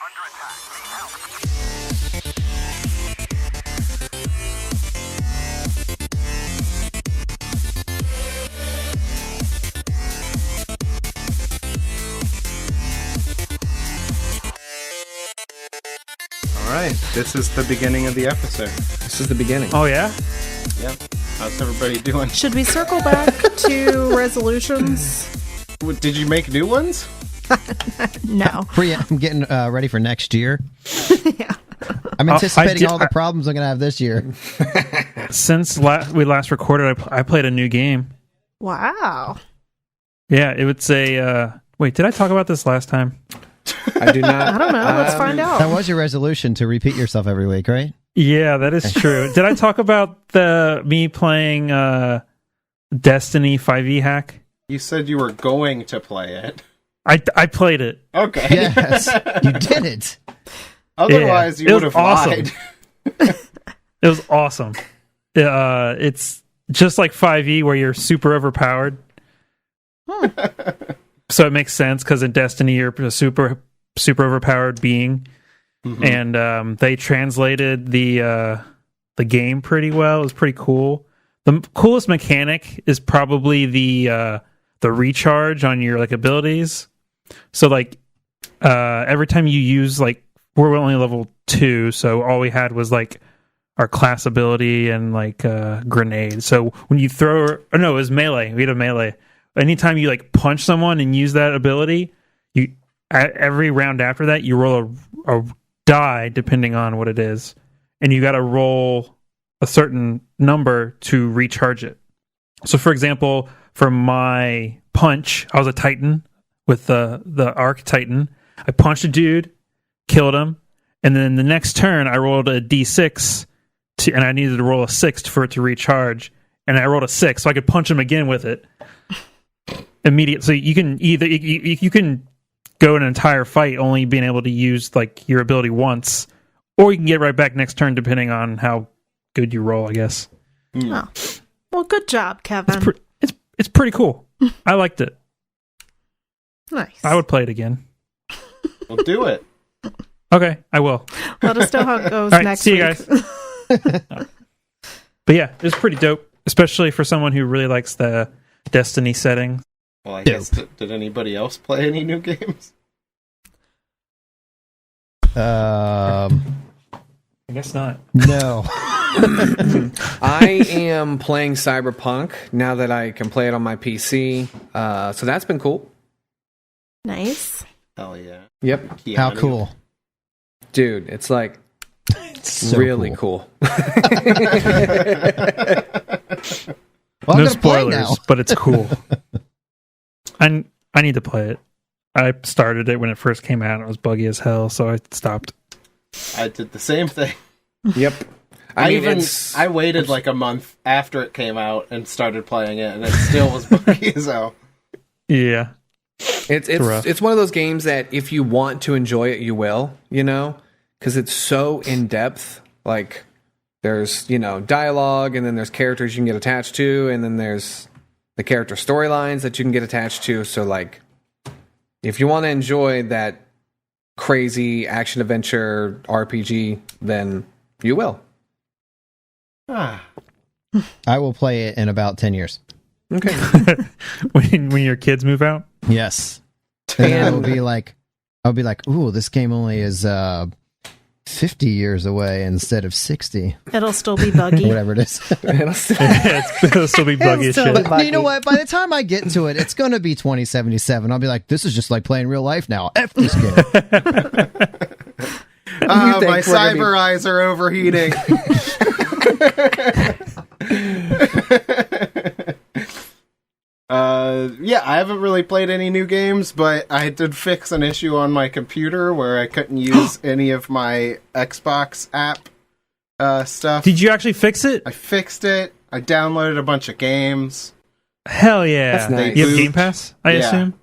Alright, this is the beginning of the episode. This is the beginning. Oh, yeah? Yep. How's everybody doing? Should we circle back to resolutions? Did you make new ones? No. I'm getting ready for next year. Yeah. I'm anticipating all the problems I'm going to have this year. Since we last recorded, I played a new game. Wow. Yeah, it would say... wait, did I talk about this last time? I do not. I don't know. Let's find out. That was your resolution to repeat yourself every week, right? Yeah, that is true. Did I talk about me playing Destiny 5e hack? You said you were going to play it. I played it. Okay. Yes, you did it. Otherwise, you would have lied. It was awesome. It's just like 5e where you're super overpowered. So it makes sense because in Destiny you're a super overpowered being, and they translated the game pretty well. It was pretty cool. The coolest mechanic is probably the recharge on your abilities. So every time you use we're only level 2, so all we had was our class ability and grenade. So when you throw, it was melee. We had a melee. Anytime you punch someone and use that ability, every round after that you roll a die depending on what it is, and you got to roll a certain number to recharge it. So, for example, for my punch, I was a Titan with the Arc Titan. I punched a dude, killed him, and then the next turn I rolled a D6, and I needed to roll a 6 for it to recharge, and I rolled a 6, so I could punch him again with it. Immediate, so you can either you can go an entire fight only being able to use your ability once, or you can get right back next turn depending on how good you roll, I guess. Oh. Well, good job, Kevin. It's pretty cool. I liked it. Nice. I would play it again. Well, do it. Okay, I will. Let us know how it goes All right, next see you week. guys. But yeah, it's pretty dope, especially for someone who really likes the Destiny setting. Well, I guess, did anybody else play any new games? I guess not. No. I am playing Cyberpunk now that I can play it on my PC. So that's been cool. Nice. Hell yeah. Yep. Keanu. How cool. Dude, it's It's so really cool. Well, No I'm gonna play now. spoilers, but it's cool. I need to play it. I started it when it first came out. It was buggy as hell, so I stopped. I did the same thing. Yep. I waited a month after it came out and started playing it, and it still was buggy as hell. Yeah. It's one of those games that if you want to enjoy it, you will, because it's so in depth. There's, dialogue, and then there's characters you can get attached to, and then there's the character storylines that you can get attached to. So, if you want to enjoy that crazy action adventure RPG, then you will. Ah. I will play it in about 10 years. Okay. when your kids move out? Yes. And then I'll be like, ooh, this game only is 50 years away instead of 60. It'll still be buggy. Whatever it is. It'll still be buggy as shit. But you know what? By the time I get to it, it's going to be 2077. I'll be like, this is just like playing real life now. F this game. My cyber eyes are overheating. Yeah, I haven't really played any new games, but I did fix an issue on my computer where I couldn't use any of my Xbox app stuff. Did you actually fix it? I fixed it. I downloaded a bunch of games. Hell yeah. That's nice. You have Game Pass, I assume?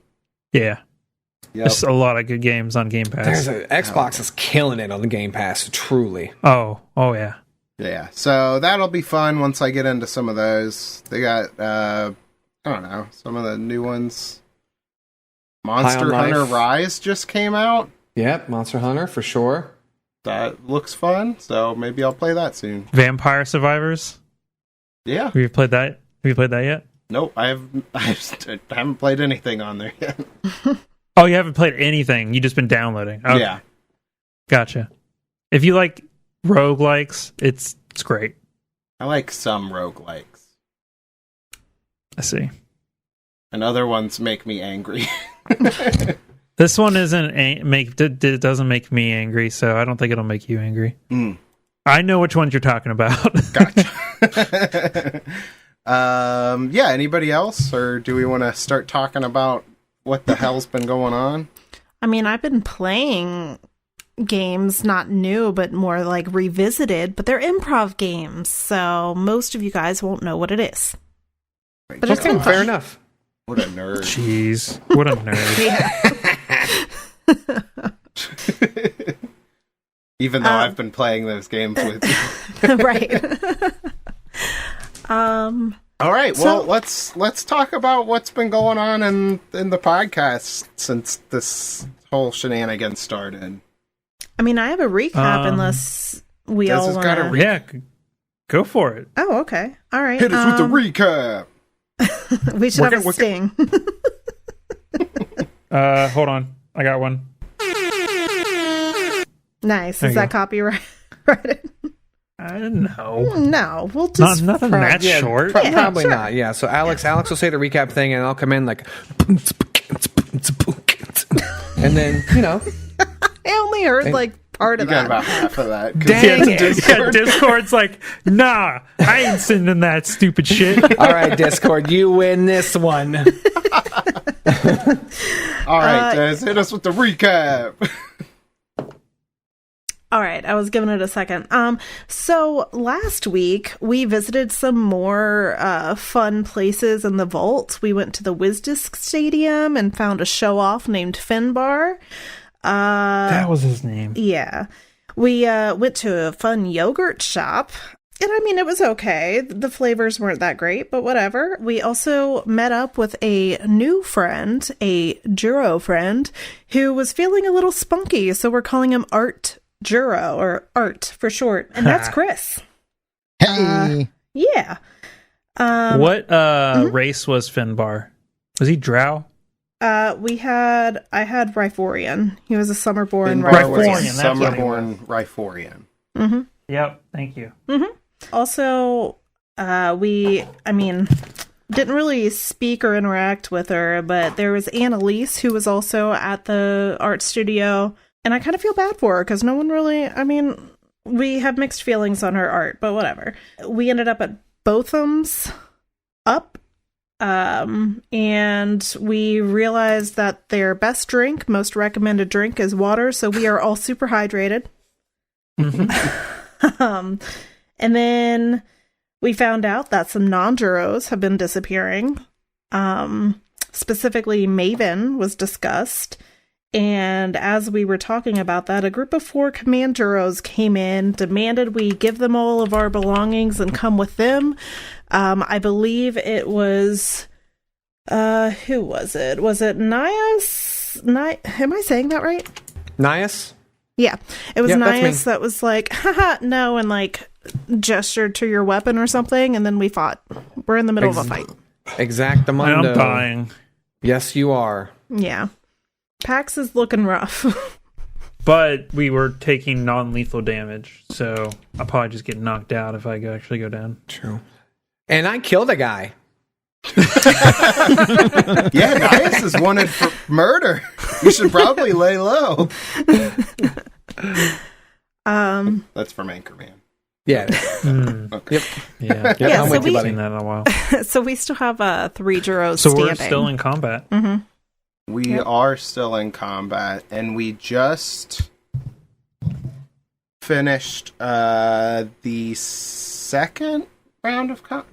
Yeah. Yep. There's a lot of good games on Game Pass. Xbox is killing it on the Game Pass, truly. Oh yeah. Yeah, so that'll be fun once I get into some of those. They got, I don't know, some of the new ones. Monster Hunter Rise just came out. Yep, Monster Hunter for sure. That looks fun, so maybe I'll play that soon. Vampire Survivors. Yeah. Have you played that? Have you played that yet? Nope, I haven't played anything on there yet. Oh, you haven't played anything. You've just been downloading. Okay. Yeah. Gotcha. If you like roguelikes, it's great. I like some roguelikes. I see. And other ones make me angry. This one it doesn't make me angry, so I don't think it'll make you angry. I know which ones you're talking about. Gotcha. Yeah, anybody else? Or do we want to start talking about what the hell's been going on? I mean, I've been playing games, not new, but more like revisited, but they're improv games, so most of you guys won't know what it is. But it's been Fair fun. enough. What a nerd. Jeez, what a nerd. Even though I've been playing those games with you. Right. All right, well, let's talk about what's been going on in the podcast since this whole shenanigan started. I mean, I have a recap unless we Des all has got a want Yeah, go for it. Oh, okay. All right. Hit us with the recap. We should have a sting. Hold on. I got one. Nice. There Is you that go. copyrighted? No. No, we'll just Nothing that short. Probably sure. not. Yeah. So Alex will say the recap thing, and I'll come in like, and then I only heard like part You of got that. about half of that. 'cause Dang it. Yeah, Discord's like, nah, I ain't sending that stupid shit. all right, Discord, you win this one. All right, Des, hit us with the recap. All right, I was giving it a second. So last week we visited some more fun places in the vault. We went to the WizDisc Stadium and found a show-off named Finbar. That was his name. Yeah. We went to a fun yogurt shop. And I mean, it was okay. The flavors weren't that great, but whatever. We also met up with a new friend, a Juro friend, who was feeling a little spunky. So we're calling him Art Juro, or Art for short. And that's Chris. Hey, Yeah. What race was Finbar? Was he Drow? I had Riforian. He was a Summerborn Finbar was a Riforian, that's what he Summerborn Riforian. Mm-hmm. Yep, thank you. Also, didn't really speak or interact with her, but there was Annalise, who was also at the art studio, and I kind of feel bad for her, because no one really, we have mixed feelings on her art, but whatever. We ended up at Botham's Up, and we realized that their best drink, most recommended drink, is water, so we are all super hydrated. And then we found out that some non-Juros have been disappearing. Specifically, Maven was discussed. And as we were talking about that, a group of 4 command Juros came in, demanded we give them all of our belongings and come with them. I believe it was... who was it? Was it Nias? Am I saying that right? Nias? Yeah. It was Yep, that's Nias me. that was like, haha, no, and like gestured to your weapon or something, and then we fought. We're in the middle of a fight. Exactamundo. I'm dying. Yes, you are. Yeah. PAX is looking rough. But we were taking non-lethal damage, so I'll probably just get knocked out if I actually go down. True. And I killed a guy. Yeah, Nias is wanted for murder. You should probably lay low. That's from Anchorman. Yeah. Okay. Yep. Yeah, Yeah, I'm so with you, we- I've seen that in a while. So we still have 3 Juros So standing. we're still in combat. We are still in combat, and we just finished the second round of combat.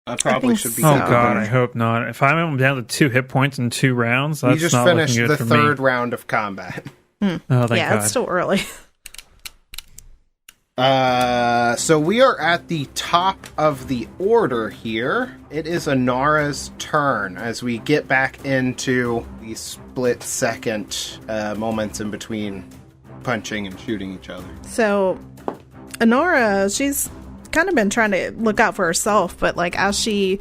I probably think should be. so. Oh counting. god, I hope not. If I'm down to 2 hit points in 2 rounds, that's We just not finished looking good the for third me. round of combat. Oh, thank Yeah, God. it's still early. So we are at the top of the order here. It is Anara's turn as we get back into the split-second moments in between punching and shooting each other. So, Anara, she's kind of been trying to look out for herself, but like as she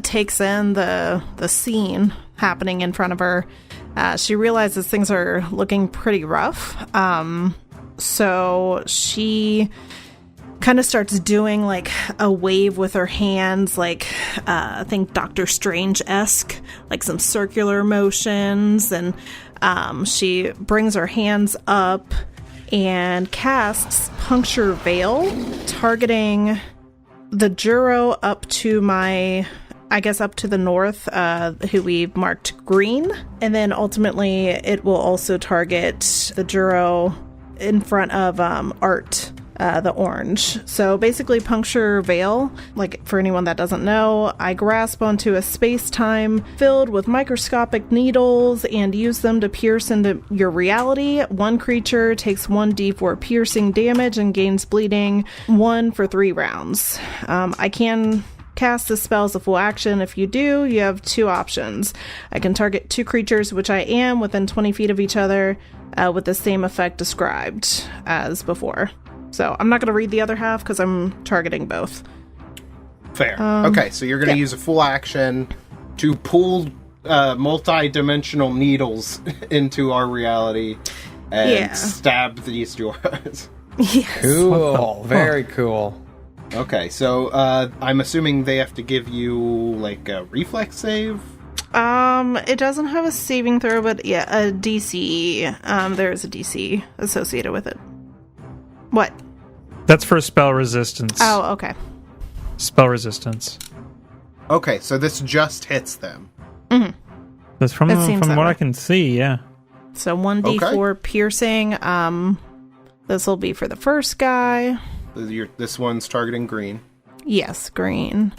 takes in the scene happening in front of her, she realizes things are looking pretty rough. So she kind of starts doing like a wave with her hands, like I think Doctor Strange-esque, like some circular motions, and she brings her hands up and casts Puncture Veil, targeting the Juro up to up to the north, who we've marked green, and then ultimately it will also target the Juro in front of Art, the orange. So basically Puncture Veil, like for anyone that doesn't know, I grasp onto a space-time filled with microscopic needles and use them to pierce into your reality. One creature takes 1d4 piercing damage and gains bleeding 1 for 3 rounds. I can cast the spell as a full action. If you do, you have 2 options. I can target 2 creatures, which I am, within 20 feet of each other, with the same effect described as before. So I'm not going to read the other half because I'm targeting both. Fair. Okay, so you're going to use a full action to pull multi-dimensional needles into our reality and stab these Joras. Yes. Cool. Very cool. Okay, so I'm assuming they have to give you like a reflex save? It doesn't have a saving throw, but yeah, a DC. There is a DC associated with it. What? That's for spell resistance. Oh, okay. Spell resistance. Okay, so this just hits them. Mm-hmm. That's from what I can see, yeah. So 1d4 piercing. This will be for the first guy. This one's targeting green. Yes, green.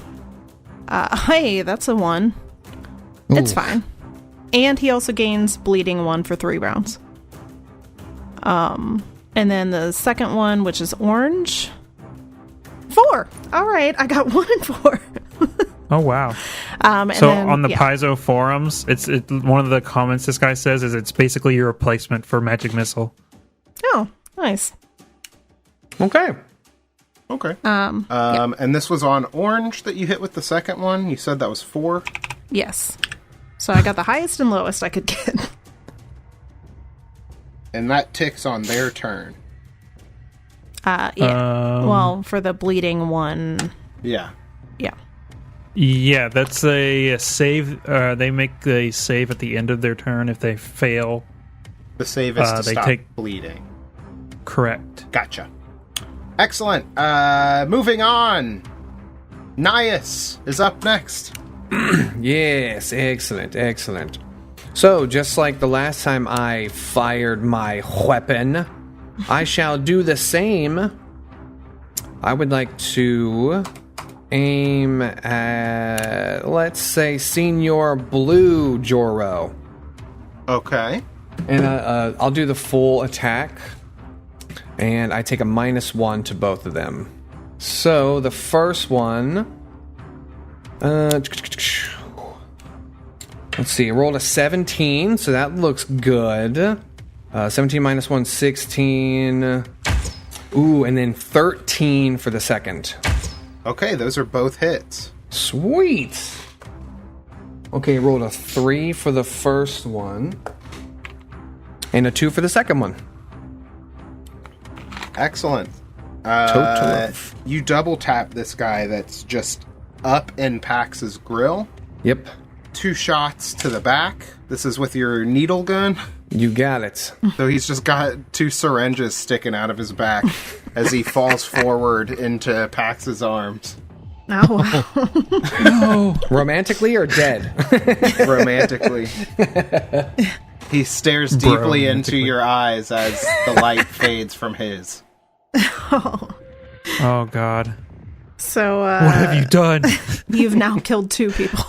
Hey, that's a 1. Ooh. It's fine. And he also gains bleeding 1 for 3 rounds. And then the second one, which is orange. 4. All right, I got 1 and 4. Oh wow! And so then, on the paizo forums, it's one of the comments this guy says is it's basically your replacement for magic missile. Oh, nice. Okay. And this was on orange that you hit with the second one. You said that was 4. Yes. So I got the highest and lowest I could get. And that ticks on their turn. Yeah. Well, for the bleeding one. Yeah. Yeah. Yeah, that's a save. They make a save at the end of their turn. If they fail, the save is to they stop take bleeding. Correct. Gotcha. Excellent. Moving on. Nias is up next. Yes, excellent. So, just like the last time I fired my weapon, I shall do the same. I would like to aim at, let's say, Senior Blue Joro. Okay. And I'll do the full attack. And I take a -1 to both of them. So, the first one... let's see, I rolled a 17, so that looks good. 17 minus 1, 16. Ooh, and then 13 for the second. Okay, those are both hits. Sweet! Okay, rolled a 3 for the first one. And a 2 for the second one. Excellent. Total. You double tap this guy that's just up in Pax's grill. Yep. 2 shots to the back. This is with your needle gun. You got it. So he's just got 2 syringes sticking out of his back as he falls forward into Pax's arms. Oh, wow. No. Romantically or dead? Romantically. He stares deeply into your eyes as the light fades from his. Oh God. So, what have you done? You've now killed 2 people.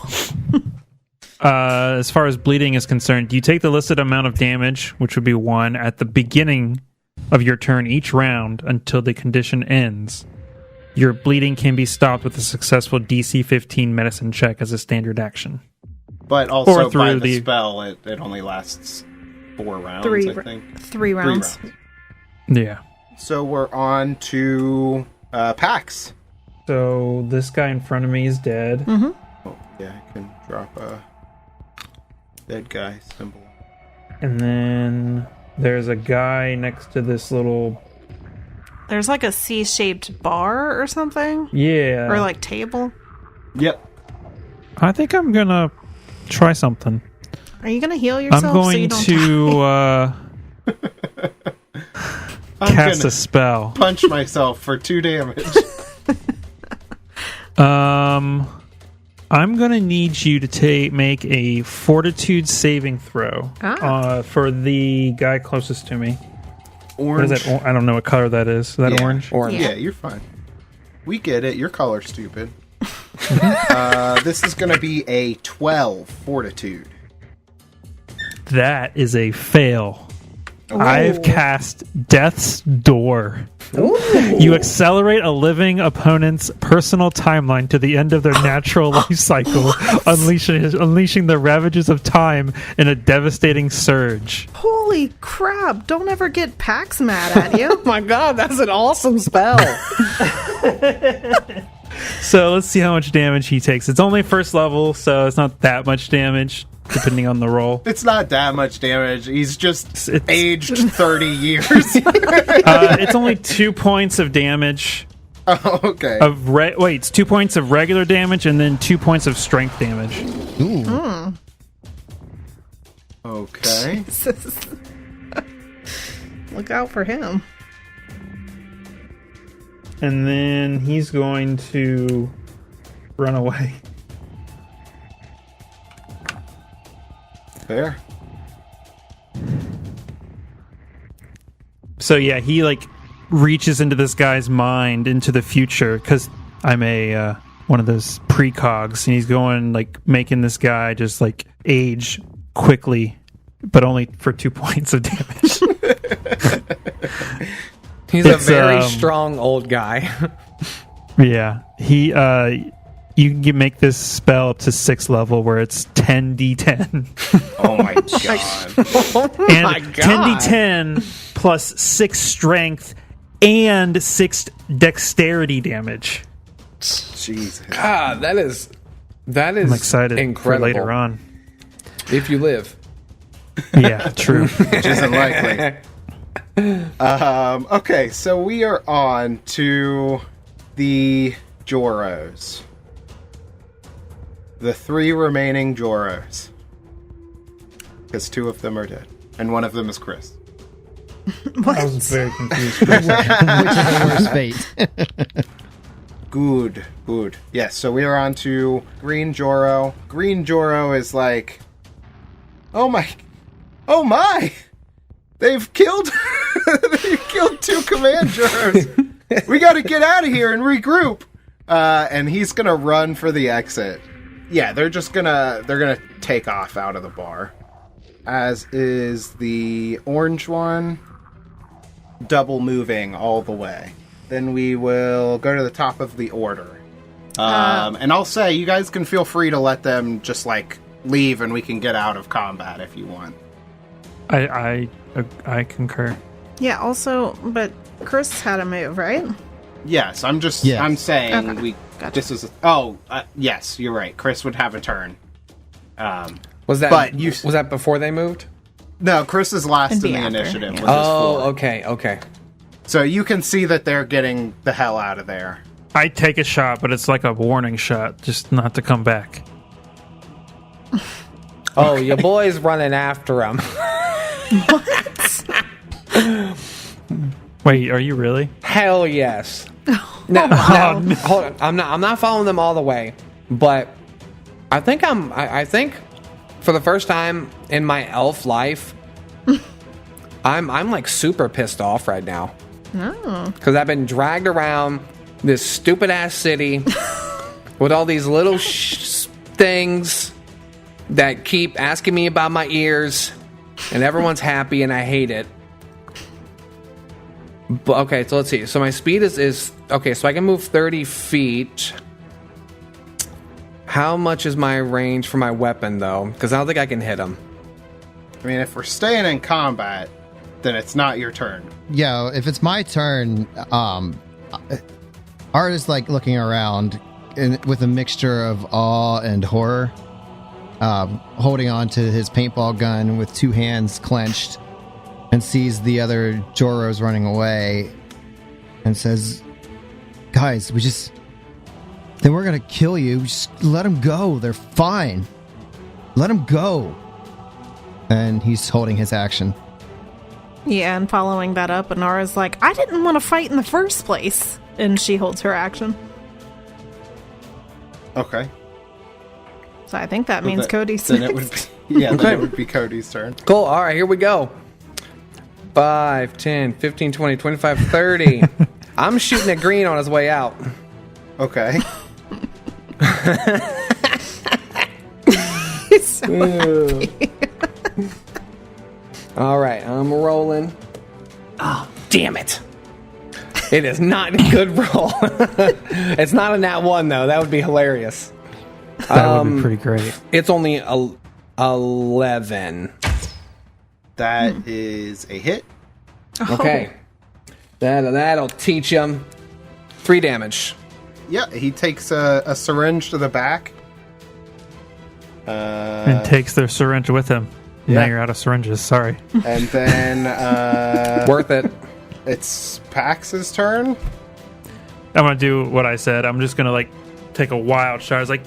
As far as bleeding is concerned, you take the listed amount of damage, which would be 1, at the beginning of your turn each round until the condition ends. Your bleeding can be stopped with a successful DC 15 medicine check as a standard action. But also Or through by the the- spell, it only lasts 4 rounds, Three I think. 3 rounds. 3 rounds. Yeah. So we're on to Pax. So this guy in front of me is dead. Mm-hmm. Oh, yeah, I can drop a dead guy symbol. And then there's a guy next to this little... There's like a C-shaped bar or something. Yeah. Or like table. Yep. I think I'm going to try something. Are you going to heal yourself? I'm going die? I'm cast gonna a spell. punch myself for 2 damage. I'm gonna need you to make a fortitude saving throw for the guy closest to me. Orange. What is that? I don't know what color that is. Is that Yeah. orange? Orange. Yeah, you're fine. We get it. Your color's stupid. This is going to be a 12 fortitude. That is a fail. I've cast Death's Door. Ooh. You accelerate a living opponent's personal timeline to the end of their natural life cycle, unleashing the ravages of time in a devastating surge. Holy crap. Don't ever get Pax mad at you. Oh my god, that's an awesome spell. So let's see how much damage he takes. It's only first level, so it's not that much damage, depending on the roll. It's not that much damage. He's just It's- aged 30 years. It's only 2 points of damage. Oh, okay. It's 2 points of regular damage and then 2 points of strength damage. Ooh. Okay. Look out for him. And then he's going to run away. Fair. So yeah, he reaches into this guy's mind into the future because I'm a one of those precogs, and he's going making this guy just age quickly, but only for 2 points of damage. He's a very strong old guy. Yeah, he you can make this spell up to 6th level where it's 10d10. Oh my god. And my God. 10d10 plus 6 strength and 6 dexterity damage. Jesus. God, that is I'm excited incredible. for later on. If you live. Yeah, true. Which isn't likely. Okay, so we are on to the Joros. The 3 remaining Joros. Because 2 of them are dead. And 1 of them is Chris. I was very confused. Which is the worst fate? Good. Yes, so we are on to Green Joro. Green Joro is like, oh my! They've killed 2 command Joros. We gotta get out of here and regroup. And he's gonna run for the exit. Yeah, they're gonna take off out of the bar. As is the orange one, double moving all the way. Then we will go to the top of the order. And I'll say, you guys can feel free to let them just leave and we can get out of combat if you want. I concur. Yeah, also, but Chris had a move, right? Yes, I'm saying Okay. we. Gotcha. This is. Yes, you're right. Chris would have a turn. Was that But was that before they moved? No, Chris is last in It'd the be after, initiative. yeah. With his 4. Okay. So you can see that they're getting the hell out of there. I take a shot, but it's like a warning shot, just not to come back. Oh, your boy's running after him. Wait, are you really? Hell yes. No, hold on. I'm not following them all the way, but I think I think for the first time in my elf life, I'm super pissed off right now. Because I've been dragged around this stupid ass city with all these little things that keep asking me about my ears, and everyone's happy, and I hate it. Okay, so let's see. So my speed is okay. So I can move 30 feet. How much is my range for my weapon, though? Because I don't think I can hit him. I mean, if we're staying in combat, then it's not your turn. Yeah, if it's my turn, Art is like looking around with a mixture of awe and horror, holding on to his paintball gun with two hands clenched, and sees the other Joros running away, and says, "Guys, they were gonna kill you. Just let them go. They're fine. Let them go." And he's holding his action. Yeah, and following that up, Inara's like, I didn't want to fight in the first place. And she holds her action. Okay. So I think that means Cody's then next. it would be, yeah, then it would be Cody's turn. Cool. All right, here we go. 5, 10, 15, 20, 25, 30. I'm shooting at green on his way out. Okay. He's so happy. All right, I'm rolling. Oh, damn it. It is not a good roll. It's not a nat 1, though. That would be hilarious. That would be pretty great. It's only 11. That is a hit. Okay. That'll teach him 3 damage. Yeah, he takes a syringe to the back. And takes their syringe with him. Yeah. Now you're out of syringes. Sorry. And then Worth it. It's Pax's turn. I'm going to do what I said. I'm just going to, take a wild shot. I was like,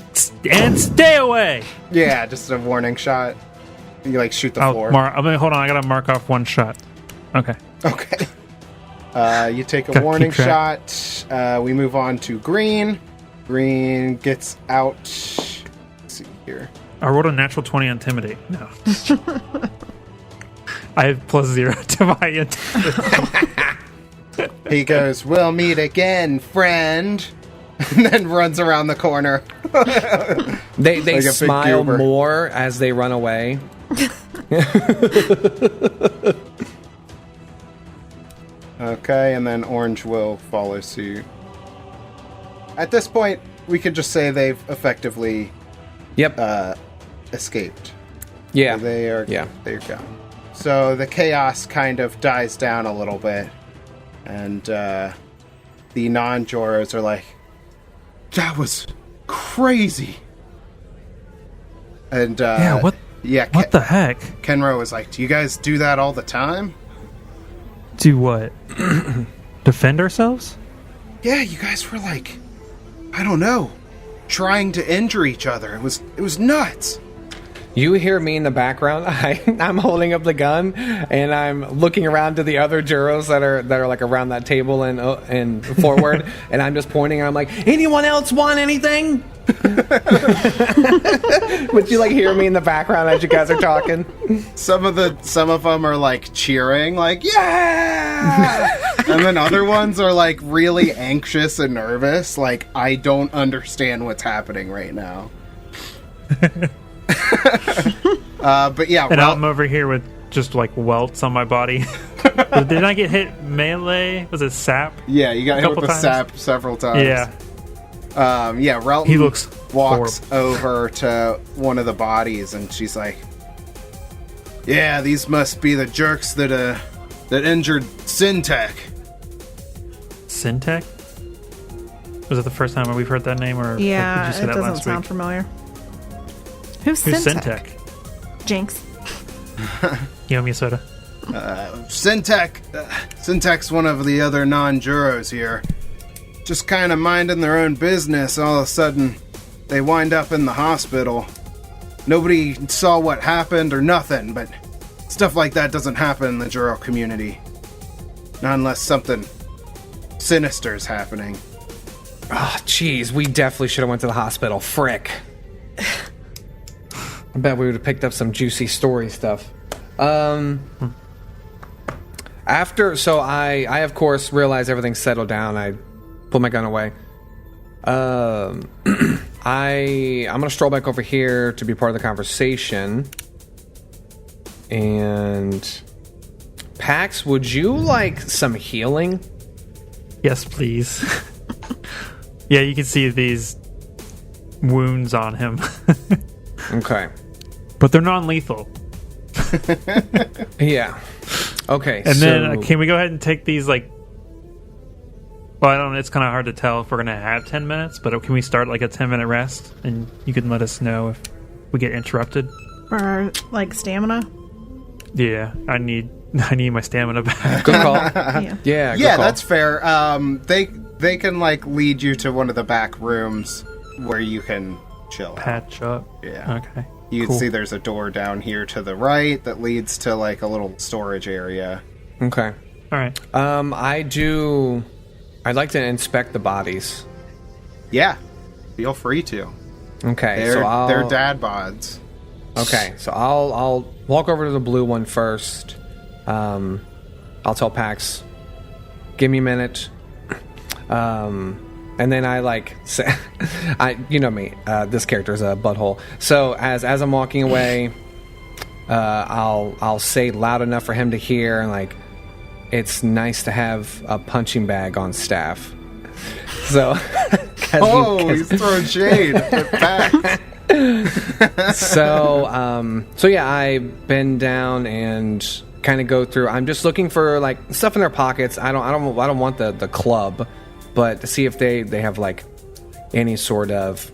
and stay away! Yeah, just a warning shot. You, shoot the floor. Hold on. I got to mark off one shot. Okay. Okay. You take a Gotta warning keep track. shot. We move on to green. Green gets out. Let's see here. I rolled a natural 20 on Intimidate. No. I have +0 to my Intimidate. He goes, "We'll meet again, friend." And then runs around the corner. They Like a big smile goober. more as they run away. Okay, and then orange will follow suit. At this point, we could just say they've effectively Yep. escaped. Yeah. They are. Yeah. There you go. So the chaos kind of dies down a little bit, and the non-Joros are like, "That was crazy." And Yeah, what the heck? Kenro was like, "Do you guys do that all the time?" Do what? Defend ourselves? Yeah, you guys were like, I don't know, trying to injure each other. It was nuts. You hear me in the background. I'm holding up the gun and I'm looking around to the other Juros that are around that table and forward, and I'm just pointing and I'm like, anyone else want anything? But you hear me in the background as you guys are talking. Some of them are cheering, yeah, and then other ones are really anxious and nervous, I don't understand what's happening right now. But yeah, And I'm over here with just welts on my body. Did I get hit melee? Was it sap? Yeah, you got hit with the times? sap several times. Yeah. Yeah, Relton He looks walks horrible. over to one of the bodies and she's like, "Yeah, these must be the jerks that injured Syntech." Syntech? Was it the first time we've heard that name, or did Yeah, you say it that doesn't last sound week? familiar. Who's Who's Syntech? Syntech? Jinx. You owe me a soda. Syntech's one of the other non-Juros here. Just kind of minding their own business. All of a sudden, they wind up in the hospital. Nobody saw what happened or nothing, but stuff like that doesn't happen in the Juro community. Not unless something sinister is happening. Oh, jeez, we definitely should have went to the hospital. Frick. I bet we would have picked up some juicy story stuff. So I of course realize everything's settled down. I put my gun away. I'm gonna stroll back over here to be part of the conversation. And Pax, would you like some healing? Yes, please. Yeah, you can see these wounds on him. Okay. But they're non-lethal. Yeah. Okay. And then can we go ahead and take these, like... Well, I don't know. It's kind of hard to tell if we're going to have 10 minutes, but can we start like a 10-minute rest? And you can let us know if we get interrupted. For, like, stamina? Yeah, I need my stamina back. Good call. Yeah. Good call. That's fair. They can, like, lead you to one of the back rooms where you can chill. Patch up. Yeah. Okay. You Cool. can see there's a door down here to the right that leads to, like, a little storage area. Okay. All right. I'd like to inspect the bodies. Yeah. Feel free to. Okay. They're dad bods. Okay, so I'll walk over to the blue one first. I'll tell Pax, give me a minute. And then I like say, you know me, this character's a butthole. So as I'm walking away, I'll say loud enough for him to hear, and like, it's nice to have a punching bag on staff. So, he's throwing shade at Pax. So yeah, I bend down and kind of go through. I'm just looking for like stuff in their pockets. I don't want the club, but to see if they have like any sort of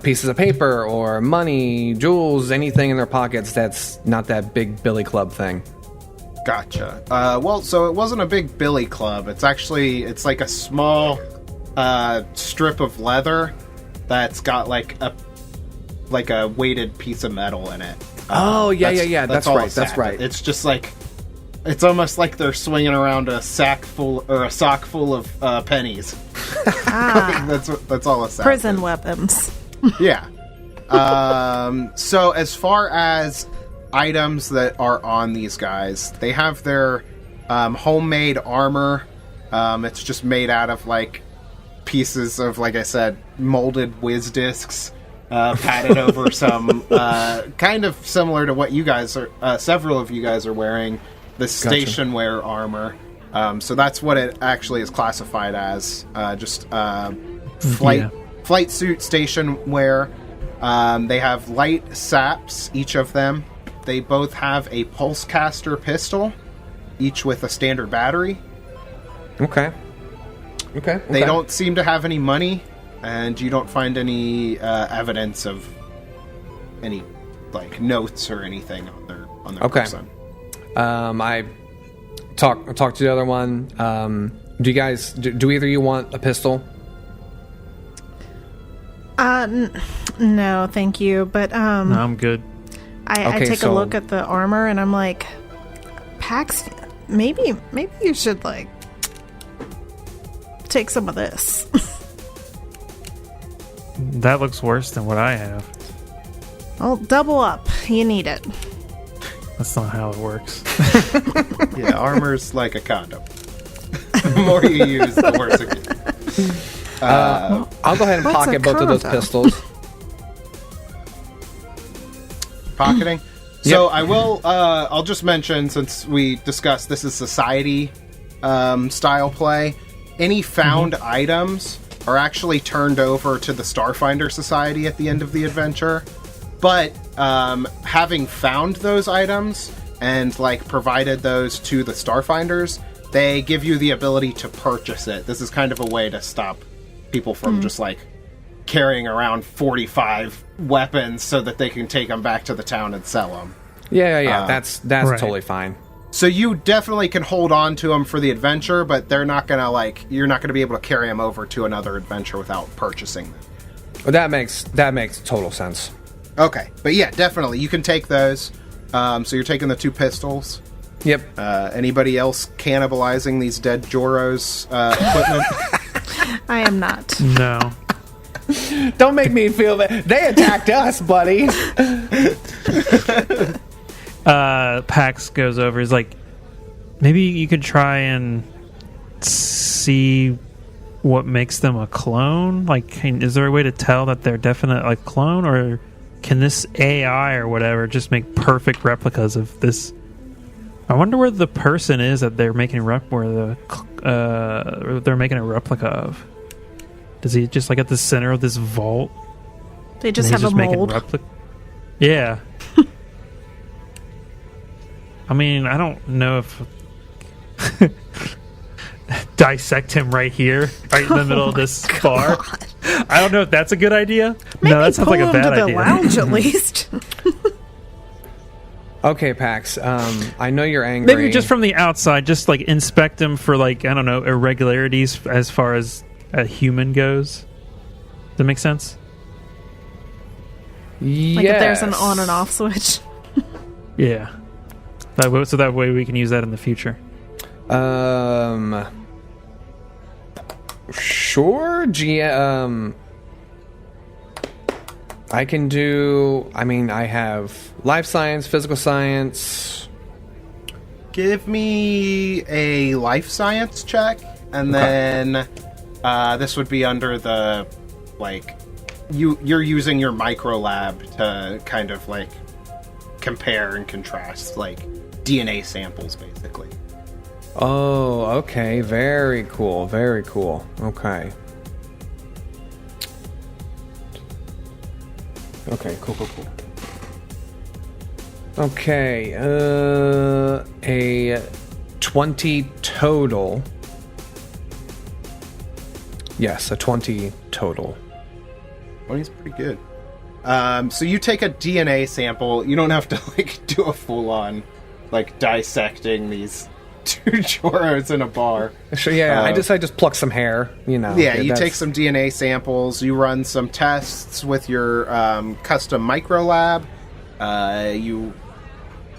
pieces of paper or money, jewels, anything in their pockets that's not that big billy club thing. Gotcha. Well, so it wasn't a big billy club. It's like a small strip of leather that's got like a weighted piece of metal in it. Yeah. That's right. That's right. It's just like, it's almost like they're swinging around a sock full of pennies. That's all a sack. Prison weapons. Yeah. So as far as items that are on these guys, they have their homemade armor. It's just made out of like pieces of, like I said, molded whiz discs. Padded over some kind of similar to what you guys are, several of you guys are wearing, the station wear armor. So that's what it actually is classified as, just flight suit station wear. They have light saps, each of them. They both have a pulse caster pistol, each with a standard battery. Okay. They don't seem to have any money. And you don't find any evidence of any like notes or anything on their person. I talk to the other one. Do you guys do either of you want a pistol? No, thank you. But No, I'm good. I take a look at the armor and I'm like, Pax, maybe you should like take some of this. That looks worse than what I have. Well, double up. You need it. That's not how it works. Yeah, armor's like a condom. The more you use, the worse it gets. I'll go ahead and What's pocket a both of those condom? pistols. Pocketing. So I will. I'll just mention, since we discussed this is society style play, any found items are actually turned over to the Starfinder Society at the end of the adventure. But having found those items and like provided those to the Starfinders, they give you the ability to purchase it. This is kind of a way to stop people from just like carrying around 45 weapons so that they can take them back to the town and sell them. Yeah. That's right. totally fine. So you definitely can hold on to them for the adventure, but they're not gonna you're not gonna be able to carry them over to another adventure without purchasing them. Well, that makes total sense. Okay, but yeah, definitely you can take those. So you're taking the two pistols. Yep. Anybody else cannibalizing these dead Joros equipment? I am not. No. Don't make me feel that they attacked us, buddy. Pax goes over. He's like, maybe you could try and see what makes them a clone. Like, is there a way to tell that they're definite like clone, or can this AI or whatever just make perfect replicas of this I wonder where the person is that they're making they're making a replica of. Does he just like at the center of this vault? They just have a mold. Yeah. I mean, I don't know if dissect him right here, right in the middle of this bar. I don't know if that's a good idea. Maybe no, that sounds like a bad idea. The lounge at least. Okay, Pax. I know you're angry. Maybe just from the outside, just like inspect him for like, I don't know, irregularities as far as a human goes. Does that make sense? Yes. Like if there's an on and off switch. Yeah. So that way we can use that in the future. Sure. I can do. I mean, I have life science, physical science. Give me a life science check, and then this would be under the like you're using your micro lab to kind of like compare and contrast like DNA samples, basically. Oh, okay. Very cool. Very cool. Okay. Okay, cool. Okay, a 20 total. Yes, a 20 total. Well, he's pretty good. So you take a DNA sample. You don't have to like do a full-on like dissecting these two Joros in a bar. Sure, yeah. I just pluck some hair, you know. Yeah, you take some DNA samples. You run some tests with your custom micro lab. You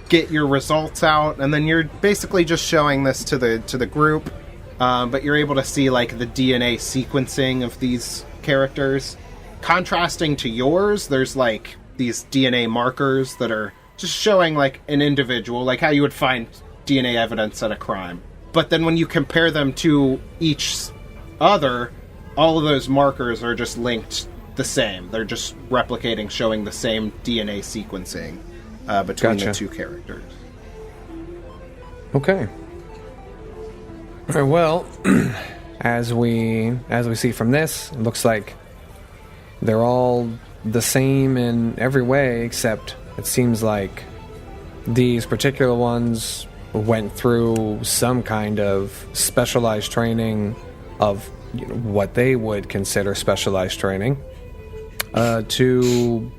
get your results out, and then you're basically just showing this to the group. But you're able to see like the DNA sequencing of these characters. Contrasting to yours, there's like these DNA markers that are just showing like an individual, like how you would find DNA evidence at a crime. But then when you compare them to each other, all of those markers are just linked the same. They're just replicating, showing the same DNA sequencing between the two characters. Okay. All right, well, as we see from this, it looks like they're all the same in every way, except it seems like these particular ones went through some kind of specialized training of what they would consider specialized training to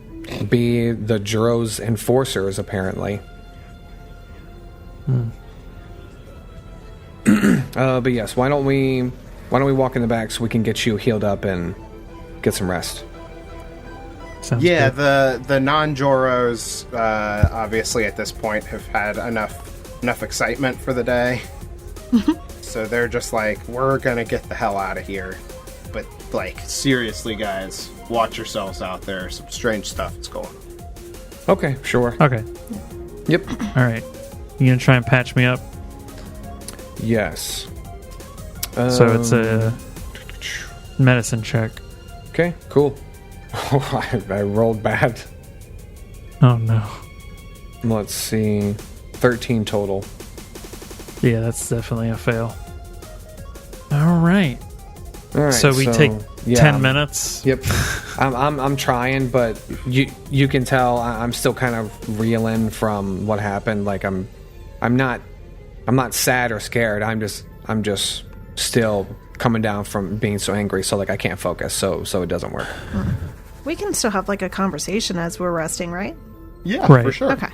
be the Juro's enforcers, apparently. But yes, why don't we walk in the back so we can get you healed up and get some rest? Sounds good. The non-Joros obviously at this point have had enough excitement for the day. So they're just like, we're gonna get the hell out of here. But like, seriously guys, watch yourselves out there. Some strange stuff is going on. Okay, sure. Okay. Yep. Alright. You gonna try and patch me up? Yes. So it's a medicine check. Okay, cool. I rolled bad. Oh no. Let's see. 13 total. Yeah, that's definitely a fail. All right. All right. So we take 10 minutes. Yep. I'm trying, but you can tell I'm still kind of reeling from what happened. Like I'm not sad or scared. I'm just still coming down from being so angry. So like I can't focus. So it doesn't work. We can still have like a conversation as we're resting, right? Yeah, right. For sure. Okay.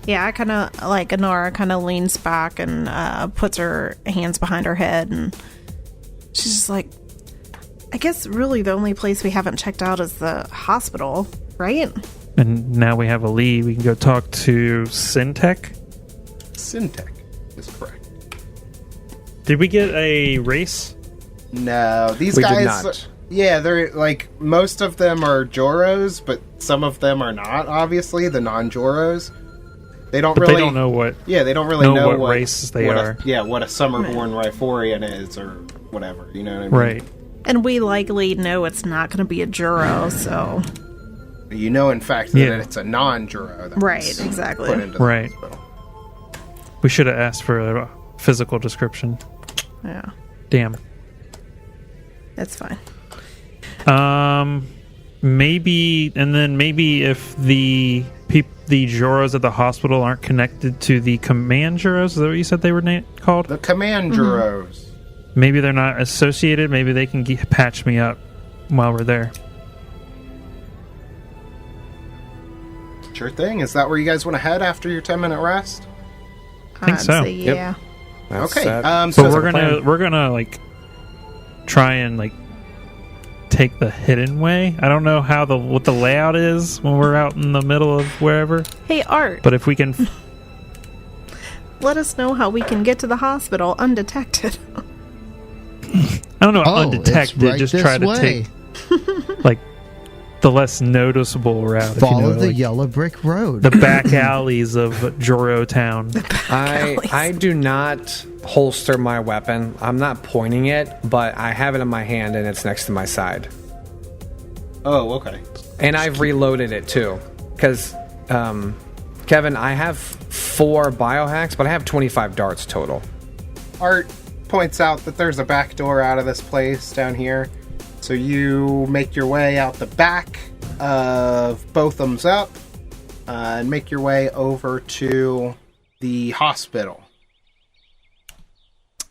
Yeah, I kind of, like, Inara kind of leans back and puts her hands behind her head, and she's just like, I guess really the only place we haven't checked out is the hospital, right? And now we have a lead. We can go talk to Syntech. Syntech is correct. Did we get a race? No, these we guys... did not. Yeah, they're, like, most of them are Joros, but some of them are not, obviously, the non-Joros. They don't but really... they don't know what... Yeah, they don't really know what races they are. What a Summerborn Riforian is, or whatever, you know what I mean? Right. And we likely know it's not going to be a Juro, so... You know, in fact, that it's a non-Juro that right, was exactly. put into the right. hospital. We should have asked for a physical description. Yeah. Damn. That's fine. Maybe if the Joros at the hospital aren't connected to the command Joros, is that what you said they were called? The command Joros. Maybe they're not associated. Maybe they can patch me up while we're there. Sure thing. Is that where you guys want to head after your 10-minute rest? I think so. Say, yeah. That's Okay. set. So we're gonna like try and like take the hidden way. I don't know what the layout is when we're out in the middle of wherever. Hey, Art. But if we can, let us know how we can get to the hospital undetected. I don't know, undetected. It's right just this try to way. take like the less noticeable route. Follow the like, yellow brick road. the back alleys of Joro Town. I do not holster my weapon. I'm not pointing it, but I have it in my hand and it's next to my side. Oh, okay. And I've reloaded it too. Because, Kevin, I have 4 biohacks, but I have 25 darts total. Art points out that there's a back door out of this place down here. So you make your way out the back of Botham's Up and make your way over to the hospital.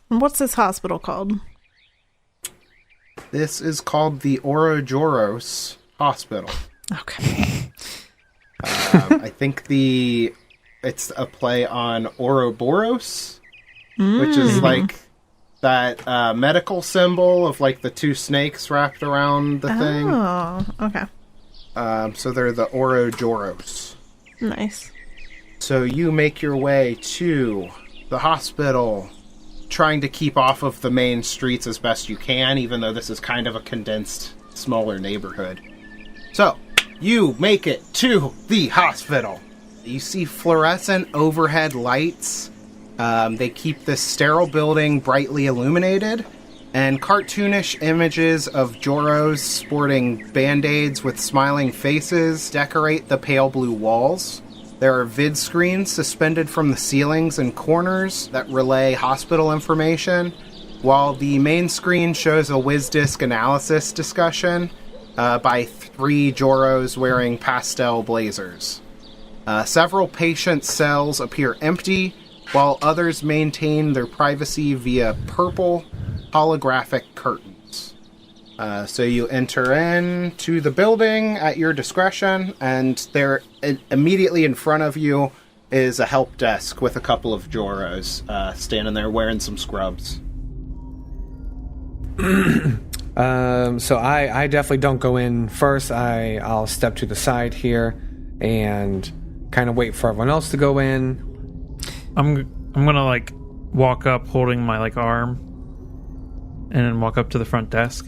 What's this hospital called? This is called the Ouroboros Hospital. Okay. I think it's a play on Ouroboros, which is like that medical symbol of like the 2 snakes wrapped around the thing. Oh, okay. So they're the Ouroboros. Nice. So you make your way to the hospital, trying to keep off of the main streets as best you can, even though this is kind of a condensed, smaller neighborhood. So, you make it to the hospital. You see fluorescent overhead lights. They keep this sterile building brightly illuminated, and cartoonish images of Joros sporting band-aids with smiling faces decorate the pale blue walls. There are vid screens suspended from the ceilings and corners that relay hospital information, while the main screen shows a WizDisc analysis discussion by 3 Joros wearing pastel blazers. Several patient cells appear empty, while others maintain their privacy via purple holographic curtains. So you enter into the building at your discretion, and there, immediately in front of you, is a help desk with a couple of Joros standing there wearing some scrubs. So I definitely don't go in first. I'll step to the side here and kind of wait for everyone else to go in. I'm gonna like walk up holding my like arm and then walk up to the front desk.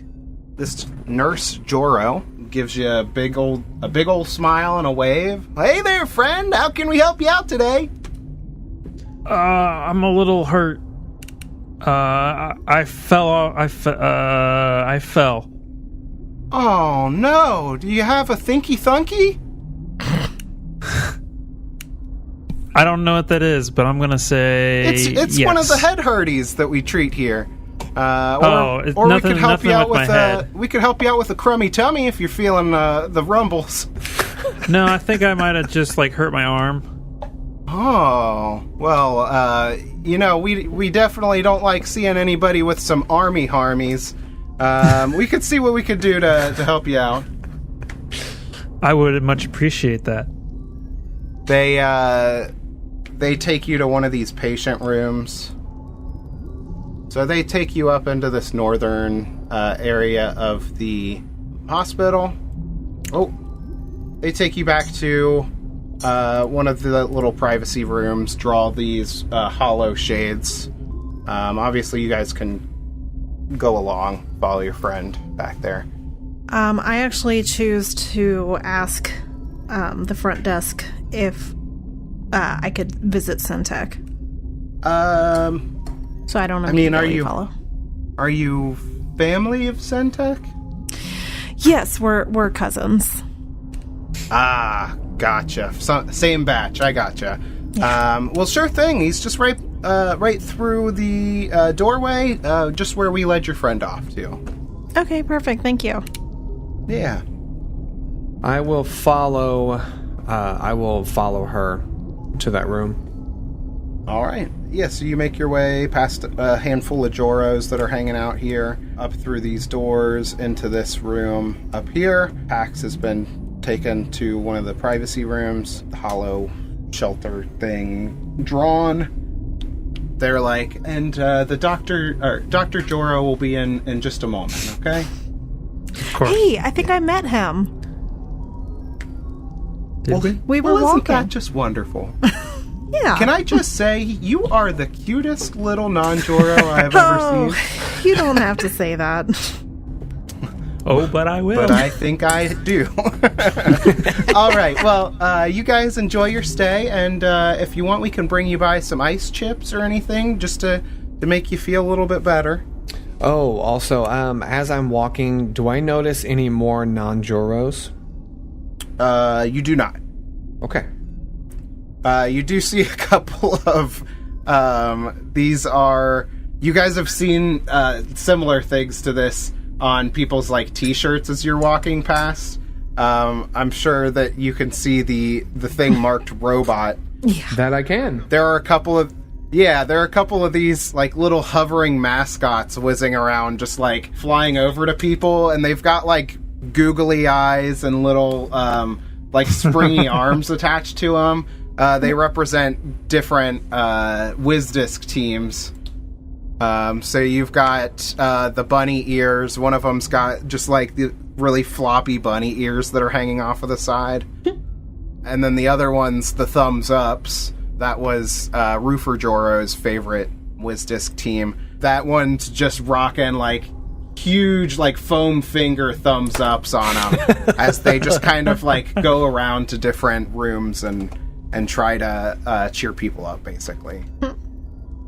This nurse Joro gives you a big old smile and a wave. Hey there, friend. How can we help you out today? I'm a little hurt. I fell. I fell. Oh no! Do you have a thinky thunky? I don't know what that is, but I'm gonna say it's yes. one of the head hurties that we treat here. Or we could help you out with head. we could help you out with a crummy tummy if you're feeling the rumbles. No, I think I might have just like hurt my arm. Oh well, we definitely don't like seeing anybody with some army harmies. We could see what we could do to help you out. I would much appreciate that. They take you to one of these patient rooms. So they take you up into this northern area of the hospital. Oh, they take you back to one of the little privacy rooms, draw these hollow shades. Obviously, you guys can go along, follow your friend back there. I actually choose to ask the front desk if I could visit Syntech. So I don't know. I mean, are you family of Syntech? Yes, we're cousins. Ah, gotcha. Same batch. I gotcha. Well, sure thing. He's just right through the doorway, just where we led your friend off to. Okay, perfect. Thank you. Yeah. I will follow her to that room. All right. Yeah, so you make your way past a handful of Joros that are hanging out here, up through these doors, into this room up here. Pax has been taken to one of the privacy rooms, the hollow shelter thing drawn. They're like, and the Dr. Joro will be in just a moment, okay? Of course. Hey, I think I met him. Did we? We were Isn't walking. that just wonderful? Yeah. Can I just say, you are the cutest little non-Joro I've ever seen. You don't have to say that. Oh, but I will. But I think I do. All right. Well, you guys enjoy your stay, and if you want, we can bring you by some ice chips or anything just to make you feel a little bit better. Oh, also, as I'm walking, do I notice any more non-Joros? You do not. Okay. You do see a couple of these are. You guys have seen similar things to this on people's like T-shirts as you're walking past. I'm sure that you can see the thing marked robot. Yeah. That I can. There are a couple of these like little hovering mascots whizzing around, just like flying over to people, and they've got like googly eyes and little like springy arms attached to them. They represent different WizDisc teams. So you've got the bunny ears. One of them's got just like the really floppy bunny ears that are hanging off of the side. And then the other one's the thumbs ups. That was Roofer Joro's favorite WizDisc team. That one's just rocking like huge like foam finger thumbs ups on them as they just kind of like go around to different rooms and try to cheer people up, basically.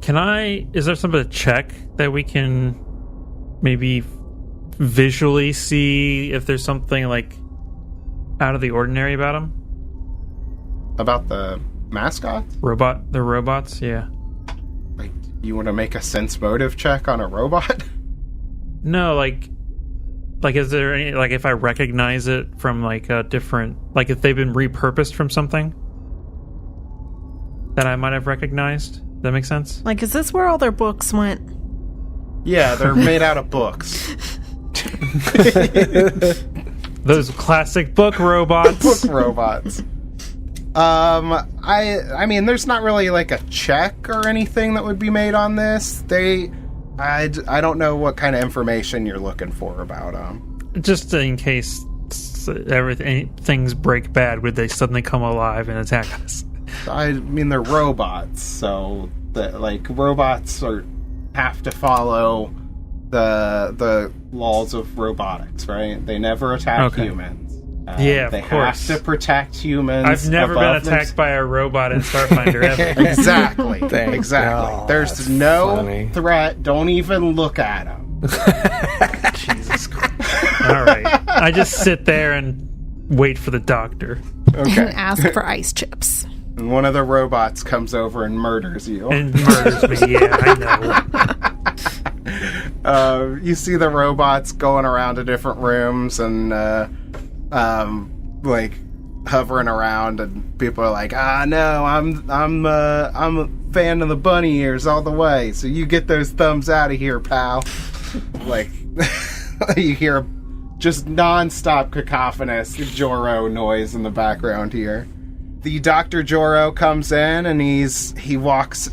Is there some check that we can maybe visually see if there's something like out of the ordinary about them? About the mascots? The robots, yeah. Like, you want to make a sense motive check on a robot? No, like is there any, like, if I recognize it from like a different, like if they've been repurposed from something that I might have recognized? Does that make sense? Like, is this where all their books went? Yeah, they're made out of books. Those classic book robots. Book robots. I mean, there's not really like a check or anything that would be made on this. I don't know what kind of information you're looking for about them. Just in case things break bad, would they suddenly come alive and attack us? I mean, they're robots, so robots have to follow the laws of robotics, right? They never attack humans. Yeah, they of course. have to protect humans. I've never been attacked by a robot in Starfinder ever. Exactly. Exactly. Oh, There's no funny. threat. Don't even look at them. Jesus Christ. All right. I just sit there and wait for the doctor. Okay. And ask for ice chips. And one of the robots comes over and murders you. And murders me. Yeah, I know. You see the robots going around to different rooms and like hovering around, and people are like, no, I'm a fan of the bunny ears all the way. So you get those thumbs out of here, pal. Like you hear just nonstop cacophonous Joro noise in the background here. The Dr. Joro comes in and he walks